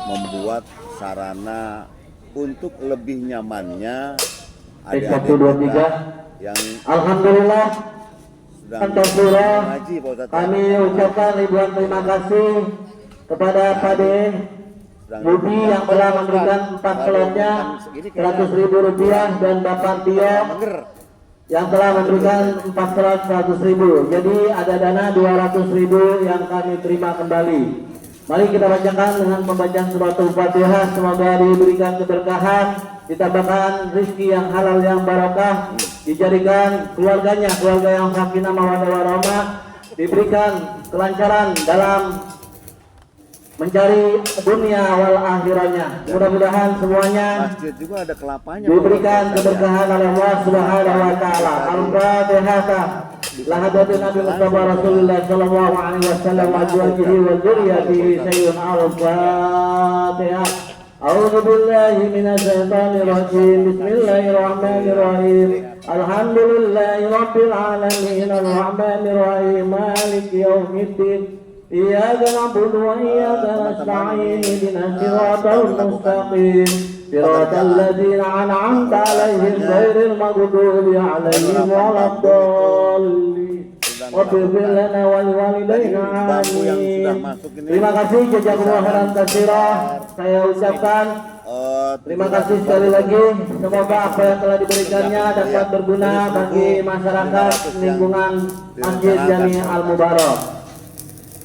membuat sarana untuk lebih nyamannya adik-adik kita yang Alhamdulillah, sedang ngaji, Pak Ustadz. kami ucapkan ribuan terima kasih kepada Pak D. Budi yang telah memberikan 4 slotnya 100.000 rupiah dan Bapak Tio yang telah memberikan 4 slot 100.000. Jadi ada dana 200.000 yang kami terima kembali. Mari kita bacakan dengan pembacaan surat Al-Fatihah. Semoga diberikan keberkahan, ditambahkan rezeki yang halal yang barokah, dijadikan keluarga yang sakinah mawaddah warahmah, diberikan kelancaran dalam mencari dunia wal akhirahnya. Mudah-mudahan semuanya Masjid juga ada kelapanya, diberikan keberkahan oleh Allah Subhanahu wa taala. Al-Fatihah. Lahadatun Nabi Mustafa Rasulullah sallallahu alaihi wasallam wa azwajihi wa dzurriyyatihi sayyidun al-Fatihah. A'udzu billahi minasy syaithanir rajim. Bismillahirrahmanirrahim. Alhamdulillahi rabbil alamin arrahmanir rahim maliki yaumiddin. Iyyaka na'budu wa iyyaka nasta'in. Ihdinas siratal mustaqim. Siratal ladzina an'amta 'alaihim ghairil maghdubi 'alaihim waladdallin. Waghfir lana wa liwalidayna amin. Terima kasih jazakumullah khairan katsira. Saya ucapkan terima kasih sekali lagi. Semoga apa yang telah diberikannya dapat berguna bagi masyarakat lingkungan Masjid Jami Al-Mubarok.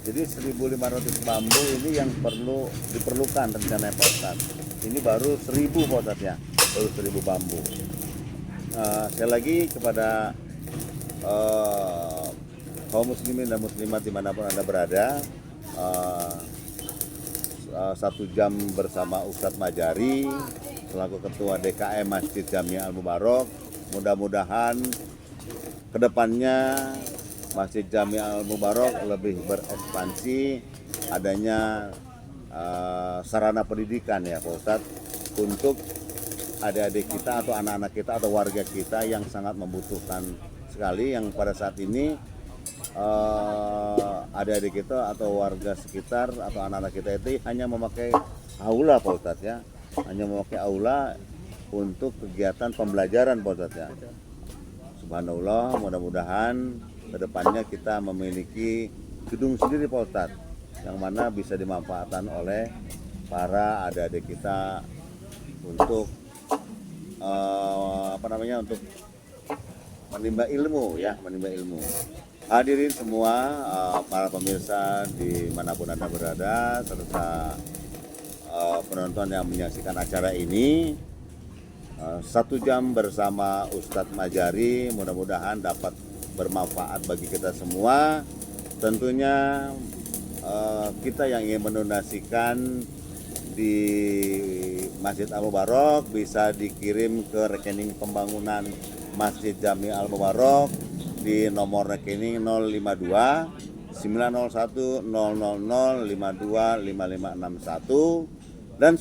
Jadi 1.500 bambu ini yang diperlukan rencananya Pak Ustadz. Ini baru 1.000 Pak Ustadz ya, baru 1.000 bambu. Sekali lagi kepada kaum muslimin dan muslimat dimanapun Anda berada, 1 jam bersama Ustadz Majari selaku Ketua DKM Masjid Jami Al-Mubarok. Mudah-mudahan kedepannya Masjid Jami Al-Mubarok lebih berekspansi, adanya sarana pendidikan ya Pak Ustadz, untuk adik-adik kita atau anak-anak kita atau warga kita yang sangat membutuhkan sekali, yang pada saat ini adik-adik kita atau warga sekitar atau anak-anak kita itu hanya memakai aula Pak Ustadz ya, hanya memakai aula untuk kegiatan pembelajaran Pak Ustadz ya. Subhanallah, mudah-mudahan kedepannya kita memiliki gedung sendiri Pak Ustadz, yang mana bisa dimanfaatkan oleh para adik-adik kita untuk untuk menimba ilmu ya, menimba ilmu. Hadirin semua, para pemirsa dimanapun Anda berada, serta penonton yang menyaksikan acara ini, 1 jam bersama Ustadz Majari mudah-mudahan dapat bermanfaat bagi kita semua. Tentunya kita yang ingin mendonasikan di Masjid Al-Mubarok bisa dikirim ke rekening pembangunan Masjid Jami Al-Mubarok di nomor rekening 052 901 000 52 5561, dan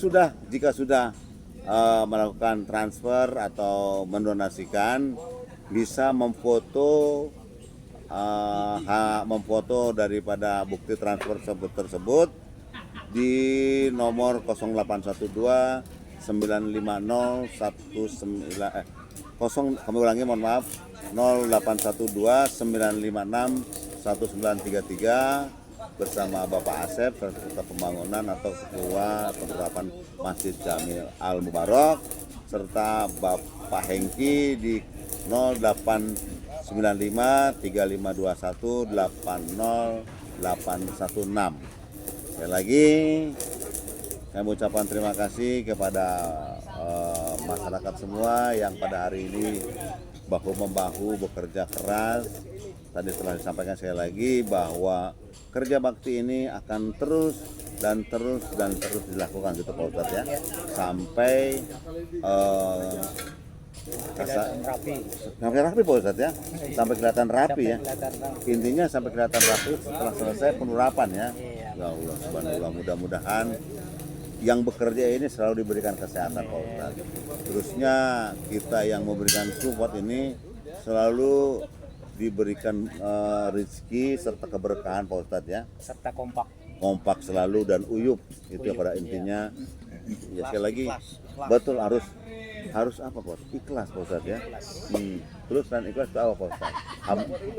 jika sudah melakukan transfer atau mendonasikan, bisa memfoto memfoto daripada bukti transfer tersebut di nomor 0812 950 kami ulangi, mohon maaf, 0812 956 1933 bersama Bapak Asep serta pembangunan atau ketua penerapan Masjid Jami Al Mubarak serta Bapak Hengki di 0895 3521 80816. Sekali lagi saya mengucapkan terima kasih kepada masyarakat semua yang pada hari ini bahu-membahu bekerja keras. Tadi telah disampaikan sekali lagi bahwa kerja bakti ini akan terus dilakukan gitu Pak Ustadz ya, sampai sampai rapi Pak Ustadz ya, sampai kelihatan rapi ya. Intinya sampai kelihatan rapi setelah selesai penerapan ya. Ya Allah subhanallah, mudah-mudahan yang bekerja ini selalu diberikan kesehatan Pak Ustadz. Terusnya kita yang memberikan support ini selalu diberikan rezeki serta keberkahan Pak Ustadz ya. Serta kompak Selalu dan uyup itu ya pada intinya. Ya sekali lagi betul harus apa Pak? Ikhlas Pak Ustadz ya. Terus dan ikhlas itu apa Pak Ustadz?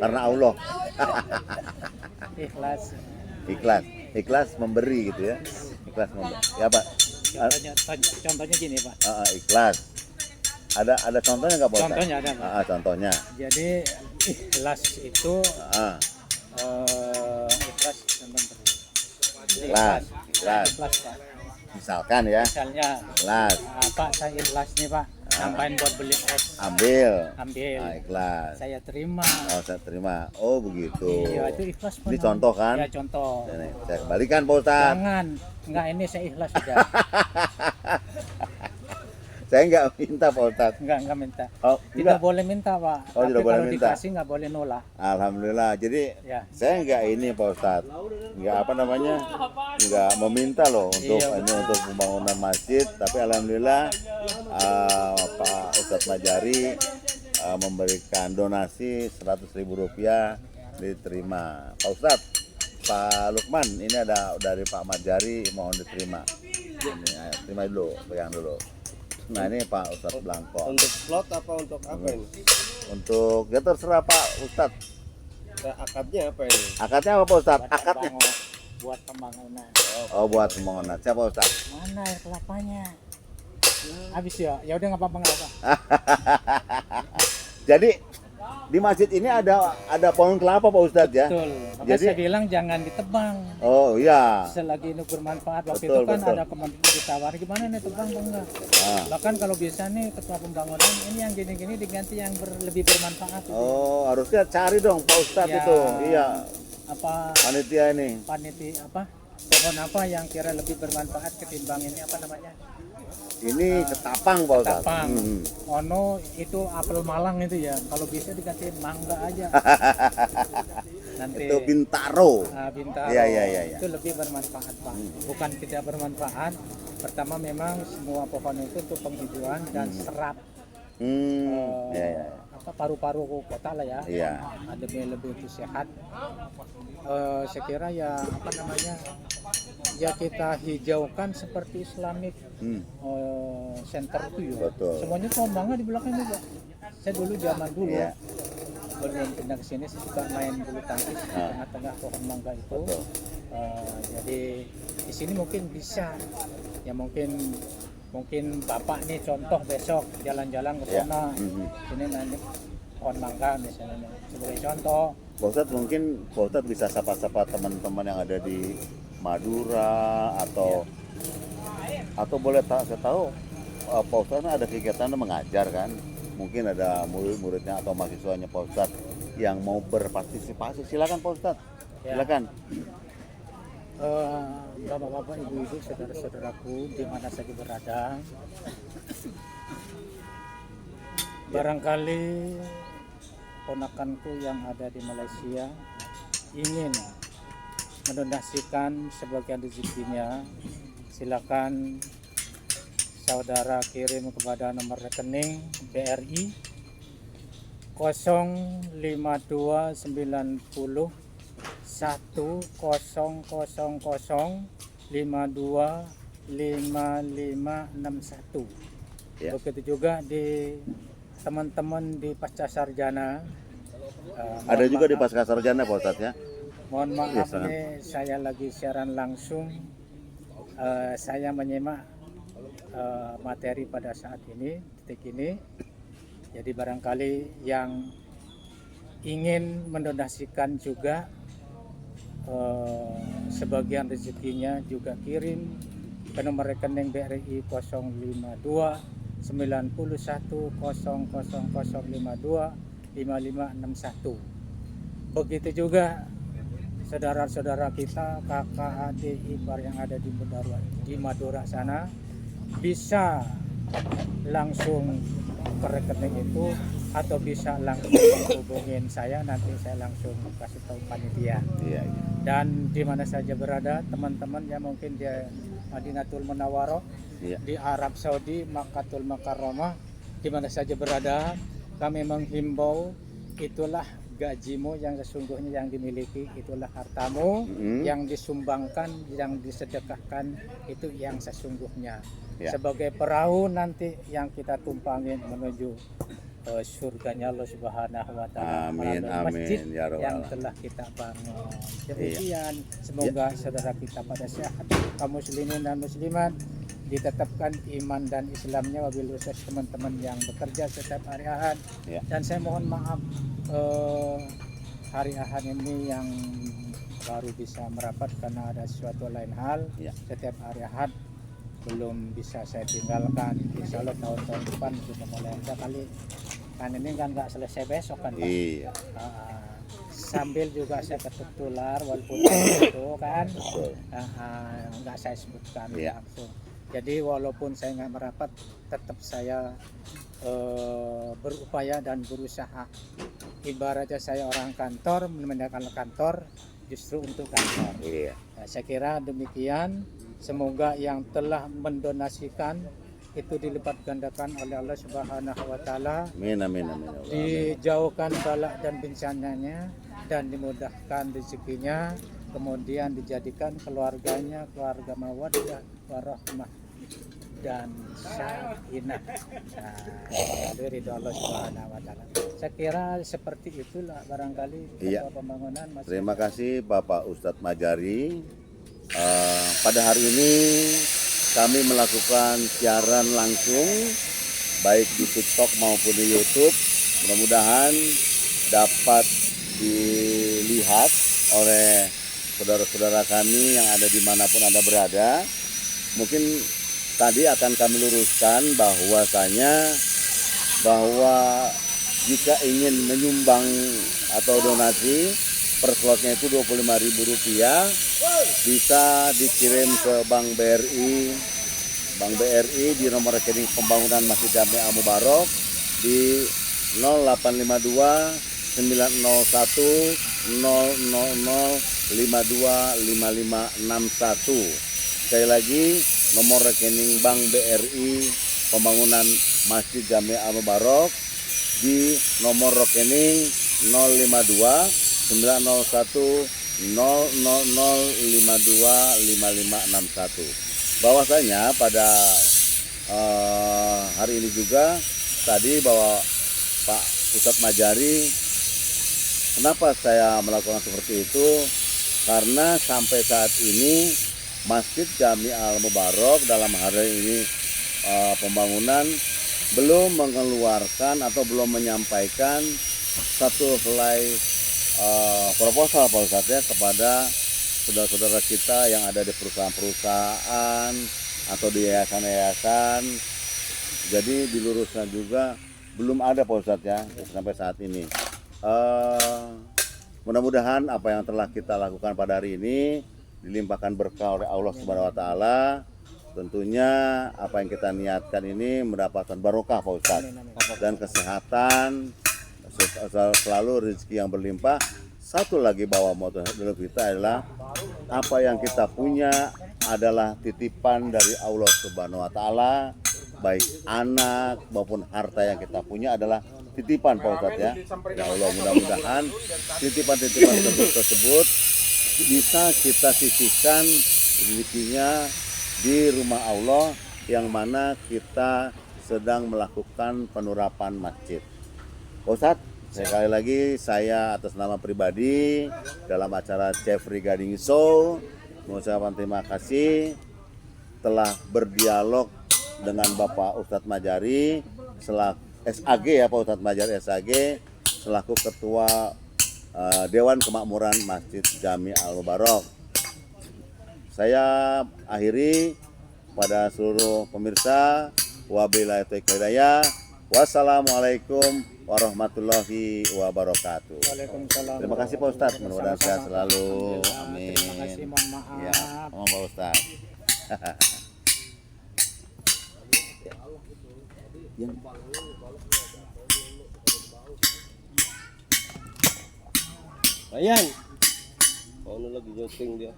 Karena Allah. Ikhlas memberi gitu ya. Ikhlas memberi. Ya Pak. Contohnya gini Pak. Ikhlas. Ada contohnya nggak Pak Ustadz? Contohnya ada Pak. Contohnya. Jadi ikhlas itu ikhlas teman terus. Ikhlas Pak. Misalnya ikhlas. Pak saya ikhlas nih Pak. Tambahin buat beli es. Ambil. Ikhlas. Saya terima. Saya terima. Oh begitu. Iya itu ikhlas. Ini contoh kan? Ya contoh. Saya kembalikan Pak Ustadz. Jangan. Enggak, ini saya ikhlas sudah. Saya enggak minta Pak Ustadz. Enggak minta. Tidak boleh minta Pak. Tapi tidak boleh kalau minta. Dikasih enggak boleh nolak. Alhamdulillah. Jadi ya. Saya enggak ini Pak Ustadz. Enggak enggak meminta loh untuk untuk pembangunan masjid. Tapi alhamdulillah Pak Ustadz Majari memberikan donasi Rp100.000 diterima. Pak Ustadz, Pak Lukman, ini ada dari Pak Majari, mohon diterima. Ini, terima dulu, pegang dulu. Nah ini Pak Ustadz Blangko. Untuk slot apa untuk apa ini? Untuk ya terserah Pak Ustadz. Akadnya apa ini? Akadnya apa Pak Ustadz? Akadnya buat pembangunan. Oh buat pembangunan. Siapa Ustadz? Mana air kelapanya? Habis ya? Ya udah nggak apa-apa. Jadi di masjid ini ada pohon kelapa Pak Ustadz ya. Betul. Maka Jadi saya bilang jangan ditebang. Oh iya. Selagi ini bermanfaat. Waktu Betul, itu kan betul. ada kementerian ditawar gimana nih tebang atau enggak? Bahkan kalau biasa nih ketua pembangunan ini yang gini-gini diganti yang lebih bermanfaat. Oh harusnya cari dong Pak Ustadz Ya, itu. Iya. Apa Panitia ini. apa? Pohon apa yang kira lebih bermanfaat ketimbang ini apa namanya? Ini ketapang Pak Ustadz. Ketapang. Ono itu apel Malang itu ya. Kalau bisa diganti mangga aja. Nanti Itu Bintaro. Bintaro. Iya. Itu lebih bermanfaat Pak. Bukan tidak bermanfaat. Pertama memang semua pohon itu untuk penghijauan dan serat. Apa paru-paru kota lah ya. Iya. Lebih sehat. Saya kira ya apa namanya? Ya kita hijaukan seperti Islamic center itu ya. Betul. Semuanya pohon mangga di belakang juga. Saya dulu zaman dulu Iya. belum pindah ke sini saya suka main bulu tangkis di tengah-tengah pohon mangga itu. Jadi di sini mungkin bisa ya mungkin Bapak nih contoh besok jalan-jalan ke sana. Ini nanti pohon mangga misalnya sebagai contoh. Pak Ustadz mungkin Pak Ustadz bisa sapa-sapa teman-teman yang ada di Madura atau boleh saya tahu Pak Ustadz ada kegiatan mengajar kan? Mungkin ada murid-muridnya atau mahasiswanya Pak Ustadz yang mau berpartisipasi. Silakan Pak Ustadz. Silakan. Bapak-bapak, ibu-ibu, saudara-saudaraku di mana saja berada. Barangkali ponakanku yang ada di Malaysia ingin mendonasikan sebagian rezekinya, silakan saudara kirim kepada nomor rekening BRI 05290 10000525561. Ya. Begitu juga di teman-teman di Pasca Sarjana. Ada juga di Pasca Sarjana Pak Ustadz ya. Mohon maaf Iya, sangat. nih, saya lagi siaran langsung. Saya menyimak materi pada saat ini, detik ini. Jadi barangkali yang ingin mendonasikan juga sebagian rezekinya juga kirim ke nomor rekening BRI 052 91 000052 5561. Begitu juga saudara-saudara kita, kakak, adik, ipar yang ada di Madura sana bisa langsung ke rekening itu atau bisa langsung hubungin saya, nanti saya langsung kasih tahu panitia. Iya, iya. Dan di mana saja berada teman-teman yang mungkin di Madinatul Munawwaroh, Iya. di Arab Saudi, Makkatul Mukarramah, di mana saja berada, kami menghimbau, itulah gajimu yang sesungguhnya yang dimiliki, itulah hartamu yang disumbangkan, yang disedekahkan, itu yang sesungguhnya. Ya. Sebagai perahu nanti yang kita tumpangin menuju surganya Allah Subhanahu wa taala Amin, melalui amin, masjid ya Rabbal yang Alamin. telah kita bangun. Demikian, semoga saudara kita pada sehat, kaum muslimin dan muslimat, ditetapkan iman dan Islamnya, wabil khusus teman-teman yang bekerja setiap hari Ahad. Ya. Dan saya mohon maaf hari Ahad ini yang baru bisa merapat karena ada sesuatu lain hal. Ya. Setiap hari Ahad belum bisa saya tinggalkan. Insya Allah tahun-tahun depan sudah mulai ada kali. Kan ini kan nggak selesai besok kan Pak. Iya. Sambil juga saya ketular walaupun itu kan Betul. nggak saya sebutkan Iya. langsung. Jadi walaupun saya nggak merapat, tetap saya berupaya dan berusaha. Ibaratnya saya orang kantor, meninggalkan kantor justru untuk kantor. Iya. Saya kira demikian. Semoga yang telah mendonasikan itu dilipat gandakan oleh Allah Subhanahu wa taala, Amin, amin, amin. Ya Allah, amin. dijauhkan bala dan bencananya dan dimudahkan rezekinya, kemudian dijadikan keluarganya keluarga mawaddah warahmah dan sakinah. Nah, ridho Allah Subhanahu wa taala. Saya kira seperti itulah barangkali Iya. pembangunan Mas. Terima kasih Bapak Ustadz Majari. Pada hari ini kami melakukan siaran langsung baik di TikTok maupun di YouTube. Mudah-mudahan dapat dilihat oleh saudara-saudara kami yang ada dimanapun Anda berada. Mungkin tadi akan kami luruskan bahwa jika ingin menyumbang atau donasi, per slotnya itu Rp25.000, bisa dikirim ke Bank BRI di nomor rekening pembangunan Masjid Jami Al Mubarok di 0852 901 000 525561. Sekali lagi, nomor rekening Bank BRI pembangunan Masjid Jami Al Mubarok di nomor rekening 052 901 000525561. Bahwasanya pada hari ini juga tadi bahwa Pak Ustadz Majari, kenapa saya melakukan seperti itu? Karena sampai saat ini Masjid Jami Al Mubarok dalam hari ini pembangunan belum mengeluarkan atau belum menyampaikan satu helai proposal Pak Ustadz ya kepada saudara-saudara kita yang ada di perusahaan-perusahaan atau di yayasan-yayasan. Jadi diluruskan juga belum ada Pak Ustadz ya sampai saat ini. Mudah-mudahan apa yang telah kita lakukan pada hari ini dilimpahkan berkah oleh Allah Subhanahu wa taala. Tentunya apa yang kita niatkan ini mendapatkan barokah Pak Ustadz dan kesehatan, selalu rezeki yang berlimpah. Satu lagi bahwa moto hidup kita adalah apa yang kita punya adalah titipan dari Allah Subhanahu wa taala, baik anak maupun harta yang kita punya adalah titipan Pak Ustadz ya. Ya Allah, mudah-mudahan titipan-titipan tersebut bisa kita sisihkan rezekinya di rumah Allah yang mana kita sedang melakukan penurapan masjid. Pak Ustadz, sekali lagi saya atas nama pribadi dalam acara Jeffrey Gading Show mengucapkan terima kasih telah berdialog dengan Bapak Ustadz Majari selaku SAG ya, Pak Ustadz Majari SAG selaku Ketua Dewan Kemakmuran Masjid Jami Al-Mubarok. Saya akhiri pada seluruh pemirsa, wabillahi taufiq wal hidayah. Wassalamualaikum warahmatullahi wabarakatuh. Waalaikumsalam. Terima kasih Pak Ustadz, mudah-mudahan sehat selalu. Alhamdulillah. Amin. Terima kasih, mohon maaf. Ya, mohon Pak Ustadz. Ayan. Oh, lagi syuting dia.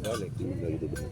Balik. Ini seorang.